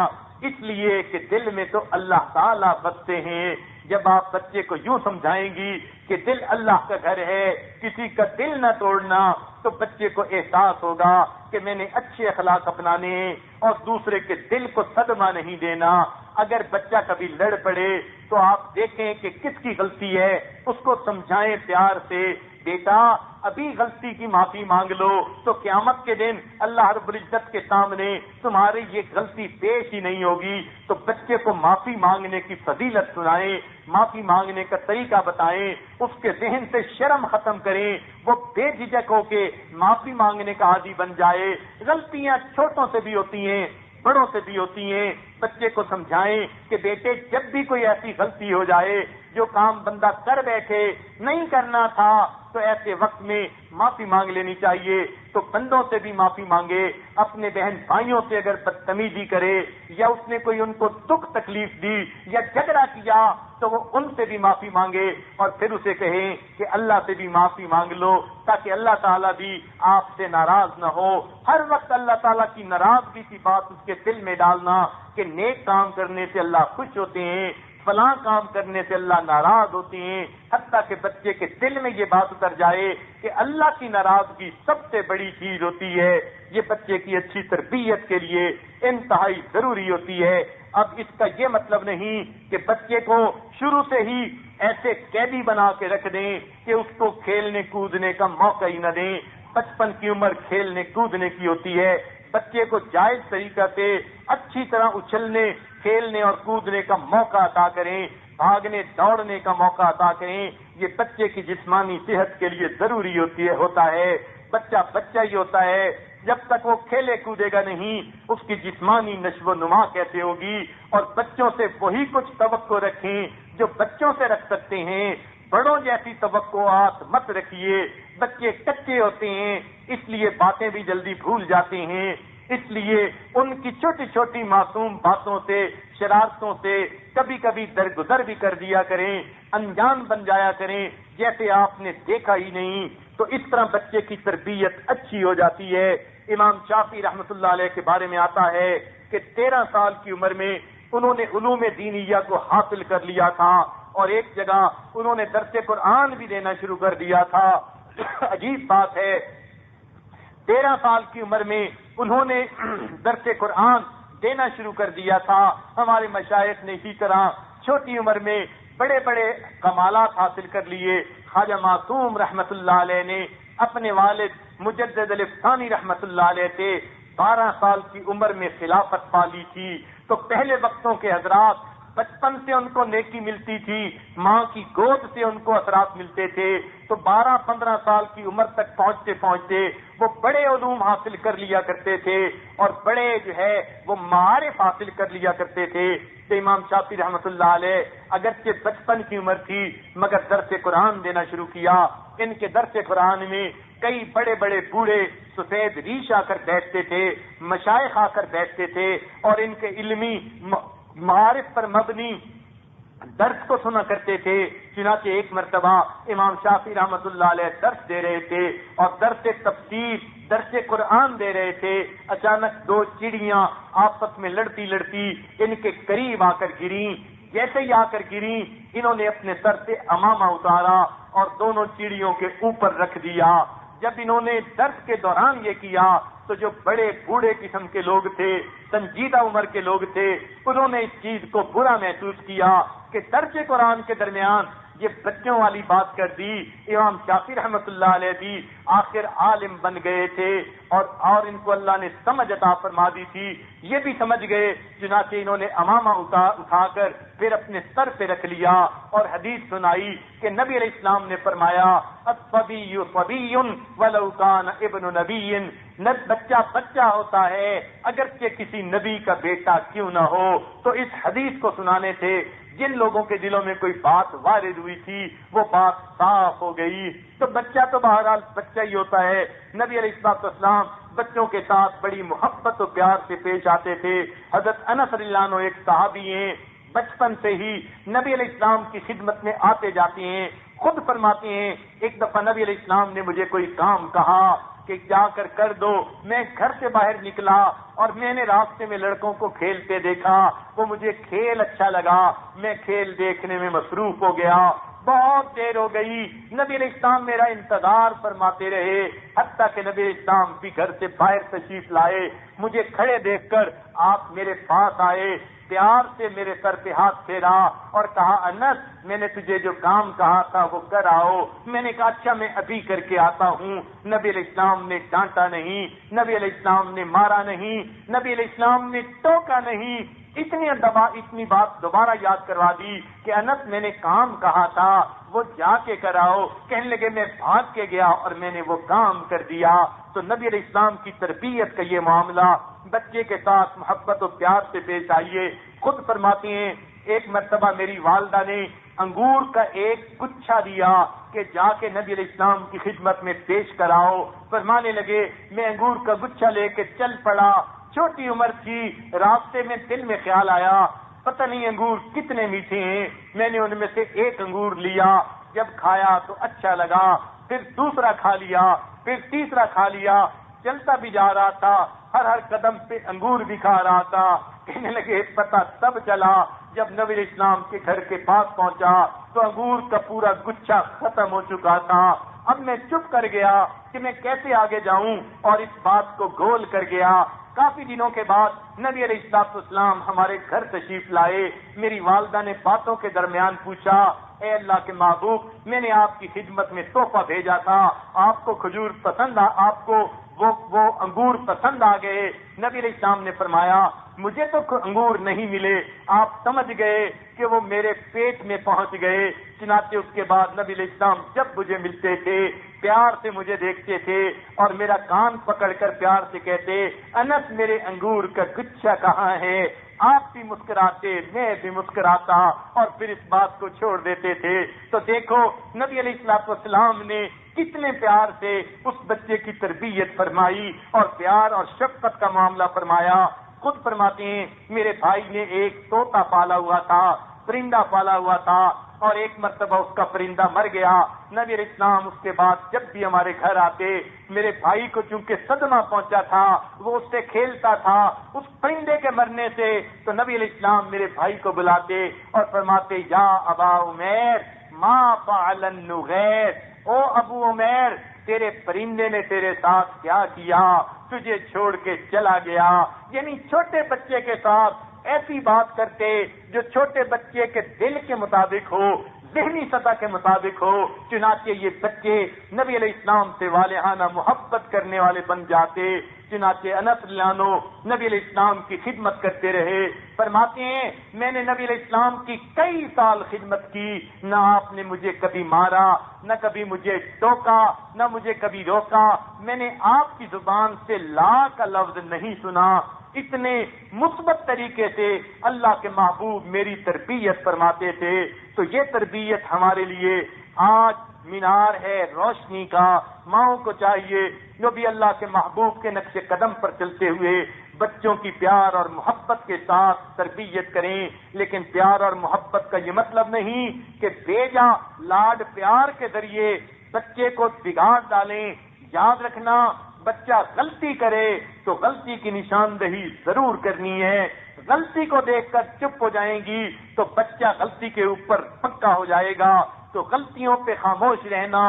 اس لیے کہ دل میں تو اللہ تعالیٰ بستے ہیں۔ جب آپ بچے کو یوں سمجھائیں گی کہ دل اللہ کا گھر ہے، کسی کا دل نہ توڑنا، تو بچے کو احساس ہوگا کہ میں نے اچھے اخلاق اپنانے ہیں اور دوسرے کے دل کو صدمہ نہیں دینا۔ اگر بچہ کبھی لڑ پڑے تو آپ دیکھیں کہ کس کی غلطی ہے، اس کو سمجھائیں پیار سے، بیٹا ابھی غلطی کی معافی مانگ لو تو قیامت کے دن اللہ رب العزت کے سامنے تمہاری یہ غلطی پیش ہی نہیں ہوگی۔ تو بچے کو معافی مانگنے کی فضیلت سنائیں، معافی مانگنے کا طریقہ بتائیں، اس کے ذہن سے شرم ختم کریں، وہ بے جھجک ہو کے معافی مانگنے کا عادی بن جائے۔ غلطیاں چھوٹوں سے بھی ہوتی ہیں، بڑوں سے بھی ہوتی ہیں۔ بچے کو سمجھائیں کہ بیٹے جب بھی کوئی ایسی غلطی ہو جائے جو کام بندہ کر بیٹھے نہیں کرنا تھا تو ایسے وقت میں معافی مانگ لینی چاہیے۔ تو بندوں سے بھی معافی مانگے، اپنے بہن بھائیوں سے اگر بدتمیزی کرے یا اس نے کوئی ان کو دکھ تکلیف دی یا جھگڑا کیا تو وہ ان سے بھی معافی مانگے، اور پھر اسے کہیں کہ اللہ سے بھی معافی مانگ لو تاکہ اللہ تعالیٰ بھی آپ سے ناراض نہ ہو۔ ہر وقت اللہ تعالیٰ کی ناراضگی کی بات اس کے دل میں ڈالنا کہ نیک کام کرنے سے اللہ خوش ہوتے ہیں، فلاں کام کرنے سے اللہ ناراض ہوتے ہیں، حتیٰ کہ بچے کے دل میں یہ بات اتر جائے کہ اللہ کی ناراضگی سب سے بڑی چیز ہوتی ہے۔ یہ بچے کی اچھی تربیت کے لیے انتہائی ضروری ہوتی ہے۔ اب اس کا یہ مطلب نہیں کہ بچے کو شروع سے ہی ایسے قیدی بنا کے رکھ دیں کہ اس کو کھیلنے کودنے کا موقع ہی نہ دیں۔ بچپن کی عمر کھیلنے کودنے کی ہوتی ہے۔ بچے کو جائز طریقہ سے اچھی طرح اچھلنے کھیلنے اور کودنے کا موقع عطا کریں۔ بھاگنے دوڑنے کا موقع عطا کریں. یہ بچے کی جسمانی صحت کے لیے ضروری ہوتا ہے. بچہ بچہ ہی ہوتا ہے، جب تک وہ کھیلے کودے گا نہیں اس کی جسمانی نشو و نما کیسے ہوگی؟ اور بچوں سے وہی کچھ توقع رکھیں جو بچوں سے رکھ سکتے ہیں. بڑوں جیسی توقعات مت رکھیے. بچے کچے ہوتے ہیں اس لیے باتیں بھی جلدی بھول جاتے ہیں. اس لیے ان کی چھوٹی چھوٹی معصوم باتوں سے، شرارتوں سے کبھی کبھی درگزر بھی کر دیا کریں، انجان بن جایا کریں جیسے آپ نے دیکھا ہی نہیں. تو اس طرح بچے کی تربیت اچھی ہو جاتی ہے. امام شافعی رحمۃ اللہ علیہ کے بارے میں آتا ہے کہ 13 سال کی عمر میں انہوں نے علوم دینیہ کو حاصل کر لیا تھا، اور ایک جگہ انہوں نے درس قرآن بھی دینا شروع کر دیا تھا. عجیب بات ہے، 13 سال کی عمر میں انہوں نے درس قرآن دینا شروع کر دیا تھا. ہمارے مشائخ نے اسی طرح چھوٹی عمر میں بڑے بڑے کمالات حاصل کر لیے. خواجہ معصوم رحمت اللہ علیہ نے اپنے والد مجدد الف ثانی رحمت اللہ علیہ سے 12 سال کی عمر میں خلافت پا لی تھی. تو پہلے وقتوں کے حضرات بچپن سے ان کو نیکی ملتی تھی، ماں کی گود سے ان کو اثرات ملتے تھے. تو 12-15 سال کی عمر تک پہنچتے پہنچتے وہ بڑے علوم حاصل کر لیا کرتے تھے اور بڑے وہ معارف حاصل کر لیا کرتے تھے. تو امام شافعی رحمۃ اللہ علیہ اگرچہ بچپن کی عمر تھی مگر درس قرآن دینا شروع کیا. ان کے درس قرآن میں کئی بڑے بڑے بوڑھے سفید ریش آ کر بیٹھتے تھے، مشائخ آ کر بیٹھتے تھے اور ان کے علمی معارف پر مبنی درس کو سنا کرتے تھے. چنانچہ ایک مرتبہ امام شافعی رحمۃ اللہ علیہ درس دے رہے تھے اور درس تفسیر درس قرآن دے رہے تھے. اچانک 2 چڑیاں آپس میں لڑتی لڑتی ان کے قریب آ کر گریں. جیسے ہی آ کر گریں انہوں نے اپنے سر سے عمامہ اتارا اور دونوں چڑیوں کے اوپر رکھ دیا. جب انہوں نے درس کے دوران یہ کیا تو جو بڑے بوڑھے قسم کے لوگ تھے، سنجیدہ عمر کے لوگ تھے، انہوں نے اس چیز کو برا محسوس کیا کہ درس قرآن کے درمیان یہ بچوں والی بات کر دی. امام شافعی رحمۃ اللہ علیہ بھی آخر عالم بن گئے تھے اور ان کو اللہ نے سمجھ عطا فرما دی تھی، یہ بھی سمجھ گئے. چنانچہ انہوں نے عمامہ اٹھا کر پھر اپنے سر پہ رکھ لیا اور حدیث سنائی کہ نبی علیہ السلام نے فرمایا الصبی صبی ولو کان ابن نبی، بچہ بچہ ہوتا ہے اگرچہ کسی نبی کا بیٹا کیوں نہ ہو. تو اس حدیث کو سنانے سے جن لوگوں کے دلوں میں کوئی بات وارد ہوئی تھی وہ بات صاف ہو گئی. تو بچہ تو بہرحال بچہ ہی ہوتا ہے. نبی علیہ السلام بچوں کے ساتھ بڑی محبت و پیار سے پیش آتے تھے. حضرت انس رضی اللہ عنہ ایک صحابی ہیں، بچپن سے ہی نبی علیہ السلام کی خدمت میں آتے جاتے ہیں. خود فرماتے ہیں ایک دفعہ نبی علیہ السلام نے مجھے کوئی کام کہا کہ جا کر دو. میں گھر سے باہر نکلا اور میں نے راستے میں لڑکوں کو کھیلتے دیکھا، وہ مجھے کھیل اچھا لگا، میں کھیل دیکھنے میں مصروف ہو گیا. بہت دیر ہو گئی، نبی علیہ السلام میرا انتظار فرماتے رہے حتیٰ کہ نبی علیہ السلام بھی گھر سے باہر تشریف لائے. مجھے کھڑے دیکھ کر آپ میرے پاس آئے، پیار سے میرے سر پہ ہاتھ پھیرا اور کہا انس میں نے تجھے جو کام کہا تھا وہ کر آؤ. میں نے کہا اچھا میں ابھی کر کے آتا ہوں. نبی علیہ السلام نے ڈانٹا نہیں، نبی علیہ السلام نے مارا نہیں، نبی علیہ السلام نے ٹوکا نہیں. اتنی بات دوبارہ یاد کروا دی کہ انس میں نے کام کہا تھا وہ جا کے کراؤ. کہنے لگے میں بھاگ کے گیا اور میں نے وہ کام کر دیا. تو نبی علیہ السلام کی تربیت کا یہ معاملہ، بچے کے ساتھ محبت و پیار سے پیش آئیے. خود فرماتے ہیں ایک مرتبہ میری والدہ نے انگور کا ایک گچھا دیا کہ جا کے نبی علیہ السلام کی خدمت میں پیش کراؤ. فرمانے لگے میں انگور کا گچھا لے کے چل پڑا. چھوٹی عمر تھی، راستے میں دل میں خیال آیا پتہ نہیں انگور کتنے میٹھے ہیں. میں نے ان میں سے ایک انگور لیا، جب کھایا تو اچھا لگا، پھر دوسرا کھا لیا، پھر تیسرا کھا لیا. چلتا بھی جا رہا تھا، ہر قدم پہ انگور بھی کھا رہا تھا. کہنے لگے پتہ تب چلا جب نبی علیہ السلام کے گھر کے پاس پہنچا تو انگور کا پورا گچھا ختم ہو چکا تھا. اب میں چپ کر گیا کہ میں کیسے آگے جاؤں اور اس بات کو گول کر گیا. کافی دنوں کے بعد نبی علیہ السلام ہمارے گھر تشریف لائے. میری والدہ نے باتوں کے درمیان پوچھا اے اللہ کے محبوب میں نے آپ کی خدمت میں تحفہ بھیجا تھا، آپ کو کھجور پسند آپ کو وہ انگور پسند آ گئے. نبی علیہ السلام نے فرمایا مجھے تو انگور نہیں ملے، آپ سمجھ گئے کہ وہ میرے پیٹ میں پہنچ گئے۔ چنانچہ اس کے بعد نبی علیہ السلام جب مجھے ملتے تھے پیار سے مجھے دیکھتے تھے اور میرا کان پکڑ کر پیار سے کہتے، انس میرے انگور کا گچھا کہاں ہے؟ آپ بھی مسکراتے، میں بھی مسکراتا، اور پھر اس بات کو چھوڑ دیتے تھے۔ تو دیکھو نبی علیہ الصلوۃ والسلام نے کتنے پیار سے اس بچے کی تربیت فرمائی اور پیار اور شفقت کا معاملہ فرمایا۔ خود فرماتے ہیں میرے بھائی نے ایک طوطا پالا ہوا تھا، پرندہ پالا ہوا تھا، اور ایک مرتبہ اس کا پرندہ مر گیا۔ نبی علیہ السلام اس کے بعد جب بھی ہمارے گھر آتے، میرے بھائی کو چونکہ صدمہ پہنچا تھا، وہ اس سے کھیلتا تھا اس پرندے کے مرنے سے، تو نبی علیہ السلام میرے بھائی کو بلاتے اور فرماتے، یا ابا عمیر ما فعل النغیر، او ابو عمیر تیرے پرندے نے تیرے ساتھ کیا کیا؟ تجھے چھوڑ کے چلا گیا۔ یعنی چھوٹے بچے کے ساتھ ایسی بات کرتے جو چھوٹے بچے کے دل کے مطابق ہو، ذہنی سطح کے مطابق ہو۔ چنانچہ یہ بچے نبی علیہ السلام سے والہانہ محبت کرنے والے بن جاتے۔ چنانچہ انس رضی اللہ عنہ نبی علیہ السلام کی خدمت کرتے رہے۔ فرماتے ہیں میں نے نبی علیہ السلام کی کئی سال خدمت کی، نہ آپ نے مجھے کبھی مارا، نہ کبھی مجھے ٹوکا، نہ مجھے کبھی روکا۔ میں نے آپ کی زبان سے لا کا لفظ نہیں سنا۔ اتنے مثبت طریقے سے اللہ کے محبوب میری تربیت فرماتے تھے۔ تو یہ تربیت ہمارے لیے آج مینار ہے روشنی کا۔ ماؤں کو چاہیے جو بھی اللہ کے محبوب کے نقش قدم پر چلتے ہوئے بچوں کی پیار اور محبت کے ساتھ تربیت کریں، لیکن پیار اور محبت کا یہ مطلب نہیں کہ بیجا لاڈ پیار کے ذریعے بچے کو بگاڑ ڈالیں۔ یاد رکھنا بچہ غلطی کرے تو غلطی کی نشاندہی ضرور کرنی ہے۔ غلطی کو دیکھ کر چپ ہو جائیں گی تو بچہ غلطی کے اوپر پکا ہو جائے گا۔ تو غلطیوں پہ خاموش رہنا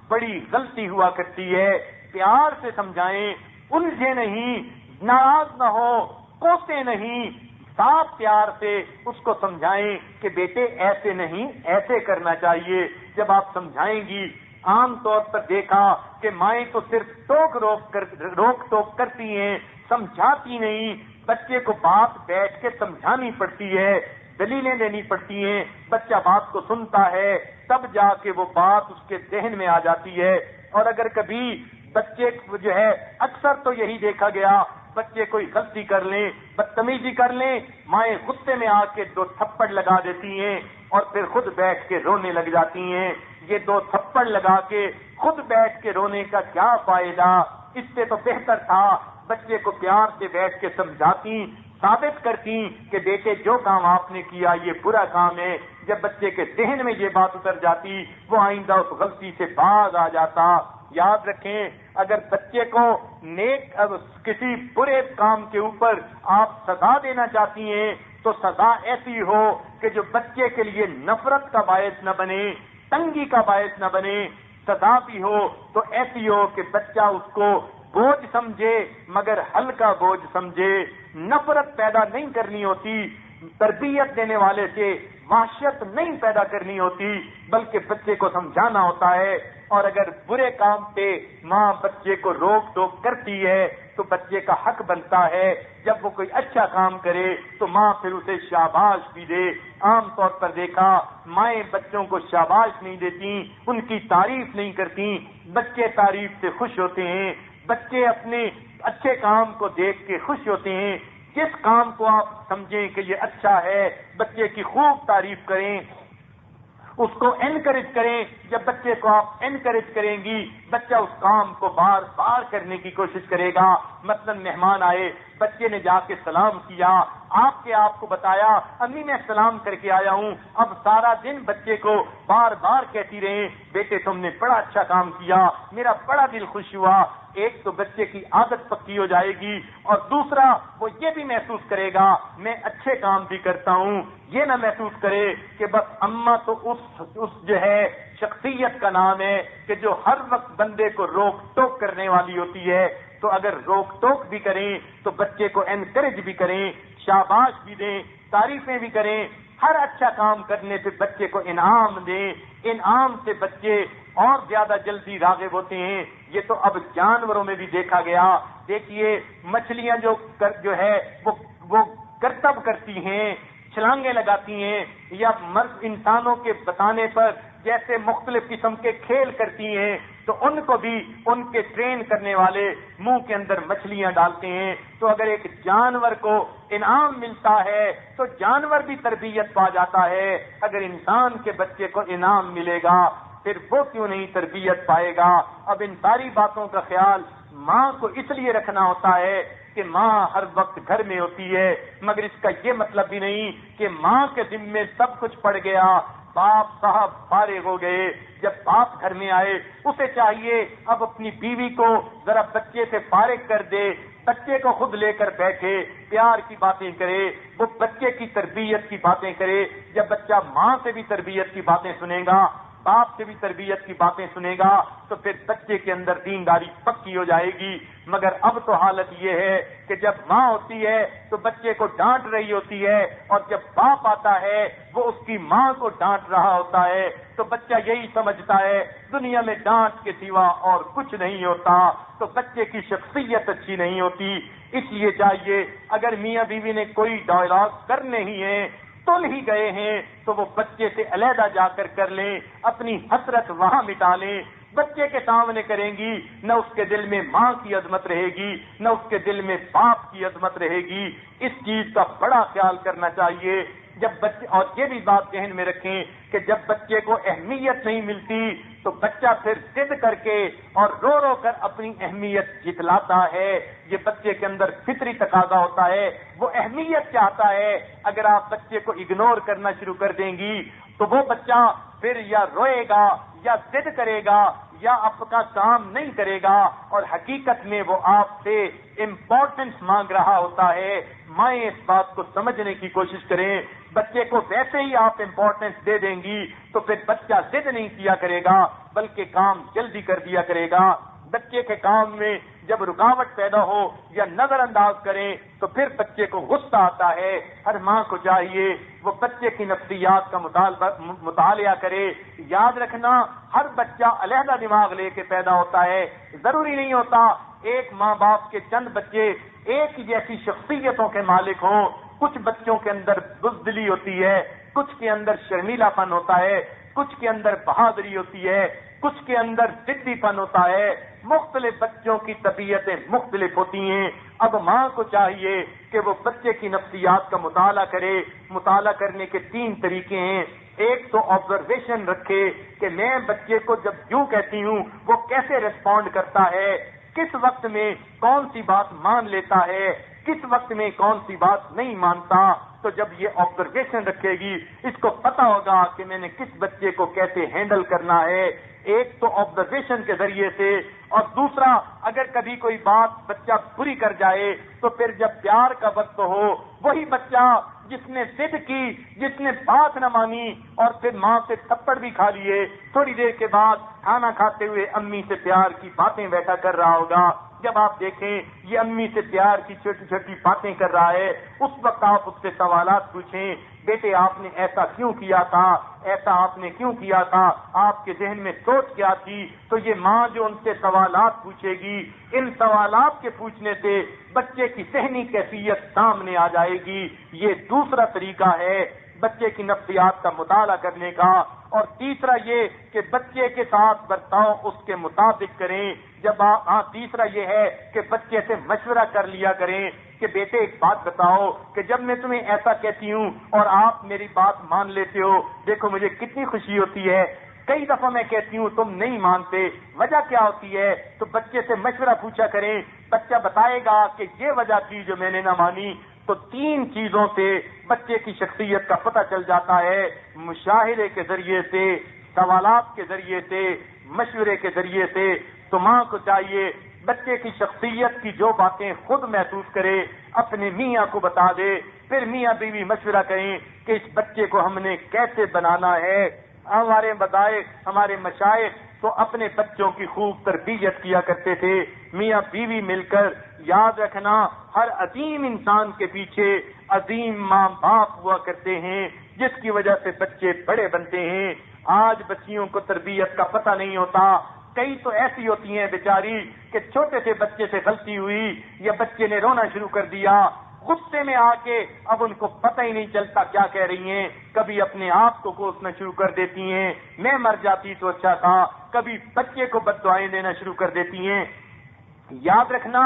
بڑی غلطی ہوا کرتی ہے۔ پیار سے سمجھائیں، الجھے نہیں، ناراض نہ ہو، کوسے نہیں، صاف پیار سے اس کو سمجھائیں کہ بیٹے ایسے نہیں ایسے کرنا چاہیے۔ جب آپ سمجھائیں گی، عام طور پر دیکھا کہ مائیں تو صرف روک ٹوک کرتی ہیں، سمجھاتی نہیں۔ بچے کو بات بیٹھ کے سمجھانی پڑتی ہے، دلیلیں دینی پڑتی ہیں۔ بچہ بات کو سنتا ہے تب جا کے وہ بات اس کے ذہن میں آ جاتی ہے۔ اور اگر کبھی بچے جو ہے، اکثر تو یہی دیکھا گیا، بچے کوئی غلطی کر لیں، بدتمیزی کر لیں، مائیں غصے میں آ کے 2 تھپڑ لگا دیتی ہیں اور پھر خود بیٹھ کے رونے لگ جاتی ہیں۔ یہ 2 تھپڑ لگا کے خود بیٹھ کے رونے کا کیا فائدہ؟ اس سے تو بہتر تھا بچے کو پیار سے بیٹھ کے سمجھاتی، ثابت کرتی کہ بیٹے جو کام آپ نے کیا یہ برا کام ہے۔ جب بچے کے ذہن میں یہ بات اتر جاتی، وہ آئندہ اس غلطی سے باز آ جاتا۔ یاد رکھیں اگر بچے کو کسی برے کام کے اوپر آپ سزا دینا چاہتی ہیں تو سزا ایسی ہو کہ جو بچے کے لیے نفرت کا باعث نہ بنے، تنگی کا باعث نہ بنے۔ سزا بھی ہو تو ایسی ہو کہ بچہ اس کو بوجھ سمجھے مگر ہلکا بوجھ سمجھے۔ نفرت پیدا نہیں کرنی ہوتی، تربیت دینے والے سے وحشت نہیں پیدا کرنی ہوتی، بلکہ بچے کو سمجھانا ہوتا ہے۔ اور اگر برے کام پہ ماں بچے کو روک ٹوک کرتی ہے تو بچے کا حق بنتا ہے جب وہ کوئی اچھا کام کرے تو ماں پھر اسے شاباش بھی دے۔ عام طور پر دیکھا مائیں بچوں کو شاباش نہیں دیتی، ان کی تعریف نہیں کرتی، بچے تعریف سے خوش ہوتے ہیں، بچے اپنے اچھے کام کو دیکھ کے خوش ہوتے ہیں۔ جس کام کو آپ سمجھیں کہ یہ اچھا ہے بچے کی خوب تعریف کریں، اس کو انکریج کریں۔ جب بچے کو آپ انکریج کریں گی بچہ اس کام کو بار بار کرنے کی کوشش کرے گا۔ مثلا مہمان آئے، بچے نے جا کے سلام کیا، آپ کو بتایا امی میں سلام کر کے آیا ہوں، اب سارا دن بچے کو بار بار کہتی رہیں بیٹے تم نے بڑا اچھا کام کیا، میرا بڑا دل خوش ہوا۔ ایک تو بچے کی عادت پکی ہو جائے گی اور دوسرا وہ یہ بھی محسوس کرے گا میں اچھے کام بھی کرتا ہوں۔ یہ نہ محسوس کرے کہ بس اماں تو اس جو ہے شخصیت کا نام ہے کہ جو ہر وقت بندے کو روک ٹوک کرنے والی ہوتی ہے۔ تو اگر روک ٹوک بھی کریں تو بچے کو انکریج بھی کریں، شاباش بھی دیں، تعریفیں بھی کریں، ہر اچھا کام کرنے سے بچے کو انعام دیں۔ انعام سے بچے اور زیادہ جلدی راغب ہوتے ہیں۔ یہ تو اب جانوروں میں بھی دیکھا گیا۔ دیکھیے مچھلیاں جو ہے وہ کرتب کرتی ہیں، چھلانگیں لگاتی ہیں، یا مرد انسانوں کے بتانے پر جیسے مختلف قسم کے کھیل کرتی ہیں، تو ان کو بھی ان کے ٹرین کرنے والے منہ کے اندر مچھلیاں ڈالتے ہیں۔ تو اگر ایک جانور کو انعام ملتا ہے تو جانور بھی تربیت پا جاتا ہے، اگر انسان کے بچے کو انعام ملے گا پھر وہ کیوں نہیں تربیت پائے گا؟ اب ان ساری باتوں کا خیال ماں کو اس لیے رکھنا ہوتا ہے کہ ماں ہر وقت گھر میں ہوتی ہے، مگر اس کا یہ مطلب بھی نہیں کہ ماں کے ذمے سب کچھ پڑ گیا، باپ صاحب فارغ ہو گئے۔ جب باپ گھر میں آئے اسے چاہیے اب اپنی بیوی کو ذرا بچے سے فارغ کر دے، بچے کو خود لے کر بیٹھے، پیار کی باتیں کرے، وہ بچے کی تربیت کی باتیں کرے۔ جب بچہ ماں سے بھی تربیت کی باتیں سنے گا، باپ سے بھی تربیت کی باتیں سنے گا، تو پھر بچے کے اندر دینداری پکی ہو جائے گی۔ مگر اب تو حالت یہ ہے کہ جب ماں ہوتی ہے تو بچے کو ڈانٹ رہی ہوتی ہے، اور جب باپ آتا ہے وہ اس کی ماں کو ڈانٹ رہا ہوتا ہے، تو بچہ یہی سمجھتا ہے دنیا میں ڈانٹ کے سوا اور کچھ نہیں ہوتا، تو بچے کی شخصیت اچھی نہیں ہوتی۔ اس لیے چاہیے اگر میاں بیوی نے کوئی ڈائلاگ کرنے ہی ہیں، تل ہی گئے ہیں، تو وہ بچے سے علیحدہ جا کر لیں، اپنی حسرت وہاں مٹا لیں۔ بچے کے سامنے کریں گی، نہ اس کے دل میں ماں کی عظمت رہے گی، نہ اس کے دل میں باپ کی عظمت رہے گی۔ اس چیز کا بڑا خیال کرنا چاہیے۔ جب بچے، اور یہ بھی بات ذہن میں رکھیں کہ جب بچے کو اہمیت نہیں ملتی تو بچہ پھر ضد کر کے اور رو رو کر اپنی اہمیت جتلاتا ہے۔ یہ بچے کے اندر فطری تقاضا ہوتا ہے، وہ اہمیت چاہتا ہے۔ اگر آپ بچے کو اگنور کرنا شروع کر دیں گی تو وہ بچہ پھر یا روئے گا یا ضد کرے گا یا آپ کا کام نہیں کرے گا، اور حقیقت میں وہ آپ سے امپورٹنس مانگ رہا ہوتا ہے۔ مائیں اس بات کو سمجھنے کی کوشش کریں۔ بچے کو ویسے ہی آپ امپورٹنس دے دیں گی تو پھر بچہ ضد نہیں کیا کرے گا بلکہ کام جلدی کر دیا کرے گا۔ بچے کے کام میں جب رکاوٹ پیدا ہو یا نظر انداز کریں تو پھر بچے کو غصہ آتا ہے۔ ہر ماں کو چاہیے وہ بچے کی نفسیات کا مطالعہ کرے۔ یاد رکھنا ہر بچہ علیحدہ دماغ لے کے پیدا ہوتا ہے، ضروری نہیں ہوتا ایک ماں باپ کے چند بچے ایک ہی جیسی شخصیتوں کے مالک ہوں۔ کچھ بچوں کے اندر بزدلی ہوتی ہے، کچھ کے اندر شرمیلا پن ہوتا ہے، کچھ کے اندر بہادری ہوتی ہے، کچھ کے اندر ضدی پن ہوتا ہے۔ مختلف بچوں کی طبیعتیں مختلف ہوتی ہیں۔ اب ماں کو چاہیے کہ وہ بچے کی نفسیات کا مطالعہ کرے۔ مطالعہ کرنے کے 3 طریقے ہیں۔ ایک تو آبزرویشن رکھے کہ میں بچے کو جب یوں کہتی ہوں وہ کیسے ریسپونڈ کرتا ہے، کس وقت میں کون سی بات مان لیتا ہے، کس وقت میں کون سی بات نہیں مانتا۔ تو جب یہ آبزرویشن رکھے گی اس کو پتا ہوگا کہ میں نے کس بچے کو کیسے ہینڈل کرنا ہے۔ ایک تو آبزرویشن کے ذریعے سے، اور دوسرا اگر کبھی کوئی بات بچہ بری کر جائے تو پھر جب پیار کا وقت ہو وہی بچہ جس نے ضد کی، جس نے بات نہ مانی اور پھر ماں سے تھپڑ بھی کھا لیے، تھوڑی دیر کے بعد کھانا کھاتے ہوئے امی سے پیار کی باتیں بیٹھا کر رہا ہوگا۔ جب آپ دیکھیں یہ امی سے پیار کی چھوٹی چھوٹی باتیں کر رہا ہے، اس وقت آپ اس سے سوالات پوچھیں، بیٹے آپ نے ایسا کیوں کیا تھا، ایسا آپ نے کیوں کیا تھا، آپ کے ذہن میں سوچ کیا تھی۔ تو یہ ماں جو ان سے سوالات پوچھے گی، ان سوالات کے پوچھنے سے بچے کی ذہنی کیفیت سامنے آ جائے گی۔ یہ دوسرا طریقہ ہے بچے کی نفسیات کا مطالعہ کرنے کا۔ اور تیسرا یہ کہ بچے کے ساتھ برتاؤ اس کے مطابق کریں۔ تیسرا یہ ہے کہ بچے سے مشورہ کر لیا کریں کہ بیٹے ایک بات بتاؤ کہ جب میں تمہیں ایسا کہتی ہوں اور آپ میری بات مان لیتے ہو، دیکھو مجھے کتنی خوشی ہوتی ہے۔ کئی دفعہ میں کہتی ہوں تم نہیں مانتے، وجہ کیا ہوتی ہے؟ تو بچے سے مشورہ پوچھا کریں، بچہ بتائے گا کہ یہ وجہ تھی جو میں نے نہ مانی۔ تو 3 چیزوں سے بچے کی شخصیت کا پتہ چل جاتا ہے، مشاہدے کے ذریعے سے، سوالات کے ذریعے سے، مشورے کے ذریعے سے۔ تو ماں کو چاہیے بچے کی شخصیت کی جو باتیں خود محسوس کرے اپنے میاں کو بتا دے، پھر میاں بیوی مشورہ کریں کہ اس بچے کو ہم نے کیسے بنانا ہے۔ ہمارے مذاہب، ہمارے مشائخ تو اپنے بچوں کی خوب تربیت کیا کرتے تھے، میاں بیوی مل کر۔ یاد رکھنا ہر عظیم انسان کے پیچھے عظیم ماں باپ ہوا کرتے ہیں، جس کی وجہ سے بچے بڑے بنتے ہیں۔ آج بچیوں کو تربیت کا پتہ نہیں ہوتا۔ کئی تو ایسی ہوتی ہیں بیچاری کہ چھوٹے سے بچے سے غلطی ہوئی یا بچے نے رونا شروع کر دیا، غصے میں آ کے اب ان کو پتہ ہی نہیں چلتا کیا کہہ رہی ہیں، کبھی اپنے آپ کو کوسنا شروع کر دیتی ہیں، میں مر جاتی تو اچھا تھا، کبھی بچے کو بد دعائیں دینا شروع کر دیتی ہیں۔ یاد رکھنا،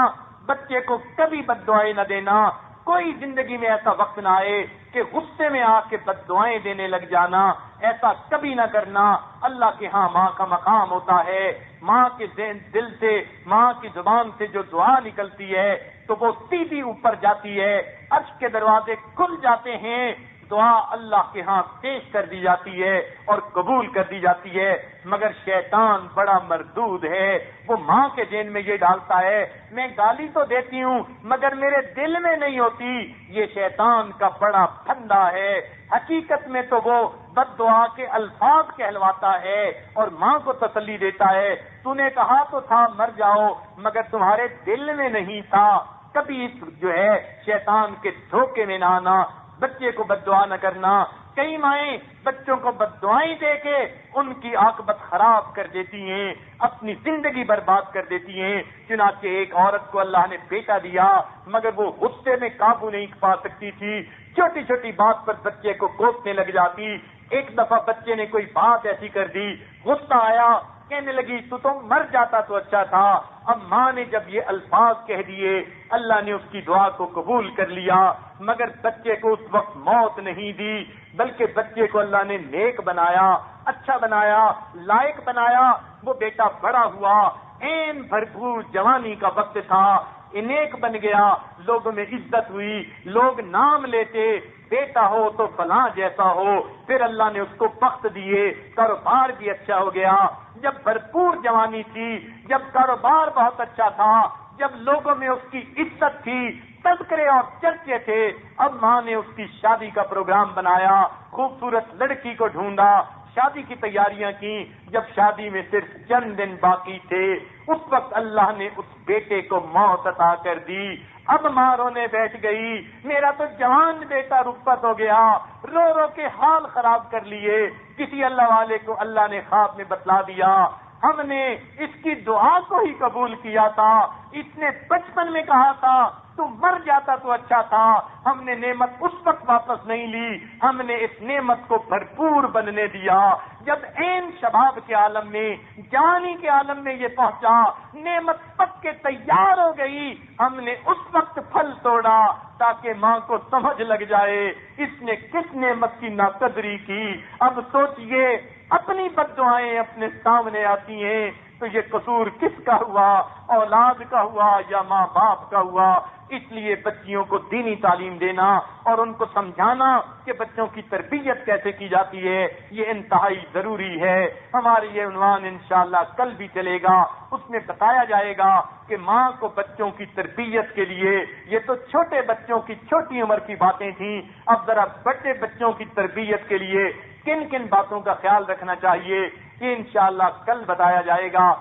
بچے کو کبھی بد دعائیں نہ دینا، کوئی زندگی میں ایسا وقت نہ آئے کہ غصے میں آ کے بد دعائیں دینے لگ جانا، ایسا کبھی نہ کرنا۔ اللہ کے ہاں ماں کا مقام ہوتا ہے، ماں کے دل سے، ماں کی زبان سے جو دعا نکلتی ہے تو وہ سیدھی اوپر جاتی ہے، عرش کے دروازے کھل جاتے ہیں، دعا اللہ کے ہاں پیش کر دی جاتی ہے اور قبول کر دی جاتی ہے۔ مگر شیطان بڑا مردود ہے، وہ ماں کے ذہن میں یہ ڈالتا ہے میں گالی تو دیتی ہوں مگر میرے دل میں نہیں ہوتی، یہ شیطان کا بڑا پھندا ہے۔ حقیقت میں تو وہ بد دعا کے الفاظ کہلواتا ہے اور ماں کو تسلی دیتا ہے، تو نے کہا تو تھا مر جاؤ مگر تمہارے دل میں نہیں تھا۔ کبھی جو ہے شیطان کے دھوکے میں نہ آنا، بچے کو بد دعا نہ کرنا۔ کئی مائیں بچوں کو بد دعائیں دے کے ان کی عاقبت خراب کر دیتی ہیں، اپنی زندگی برباد کر دیتی ہیں۔ چنانچہ ایک عورت کو اللہ نے بیٹا دیا مگر وہ غصے میں قابو نہیں پا سکتی تھی، چھوٹی چھوٹی بات پر بچے کو کوسنے لگ جاتی۔ ایک دفعہ بچے نے کوئی بات ایسی کر دی، غصہ آیا، کہنے لگی تو مر جاتا تو اچھا تھا۔ اب ماں نے جب یہ الفاظ کہہ دیے، اللہ نے اس کی دعا کو قبول کر لیا، مگر بچے کو اس وقت موت نہیں دی، بلکہ بچے کو اللہ نے نیک بنایا، اچھا بنایا، لائق بنایا۔ وہ بیٹا بڑا ہوا، عین بھرپور جوانی کا وقت تھا، نیک بن گیا، لوگوں میں عزت ہوئی، لوگ نام لیتے، بیٹا ہو تو فلاں جیسا ہو۔ پھر اللہ نے اس کو بخت دیے، کاروبار بھی اچھا ہو گیا۔ جب بھرپور جوانی تھی، جب کاروبار بہت اچھا تھا، جب لوگوں میں اس کی عزت تھی، تذکرے اور چرچے تھے، اب ماں نے اس کی شادی کا پروگرام بنایا، خوبصورت لڑکی کو ڈھونڈا، شادی کی تیاریاں کی۔ جب شادی میں صرف چند دن باقی تھے، اس وقت اللہ نے اس بیٹے کو موت عطا کر دی۔ اب ماں رونے بیٹھ گئی، میرا تو جوان بیٹا رخصت ہو گیا، رو رو کے حال خراب کر لیے۔ کسی اللہ والے کو اللہ نے خواب میں بتلا دیا، ہم نے اس کی دعا کو ہی قبول کیا تھا، اس نے بچپن میں کہا تھا تو مر جاتا تو اچھا تھا، ہم نے نعمت اس وقت واپس نہیں لی، ہم نے اس نعمت کو بھرپور بننے دیا۔ جب عین شباب کے عالم میں، جوانی کے عالم میں یہ پہنچا، نعمت پک کے تیار ہو گئی، ہم نے اس وقت پھل توڑا تاکہ ماں کو سمجھ لگ جائے اس نے کس نعمت کی ناقدری کی۔ اب سوچئے، اپنی بد دعائیں اپنے سامنے آتی ہیں تو یہ قصور کس کا ہوا؟ اولاد کا ہوا یا ماں باپ کا ہوا؟ اس لیے بچیوں کو دینی تعلیم دینا اور ان کو سمجھانا کہ بچوں کی تربیت کیسے کی جاتی ہے، یہ انتہائی ضروری ہے۔ ہمارے یہ عنوان انشاءاللہ کل بھی چلے گا، اس میں بتایا جائے گا کہ ماں کو بچوں کی تربیت کے لیے، یہ تو چھوٹے بچوں کی چھوٹی عمر کی باتیں تھیں، اب ذرا بڑے بچوں کی تربیت کے لیے کن کن باتوں کا خیال رکھنا چاہیے، یہ انشاءاللہ کل بتایا جائے گا۔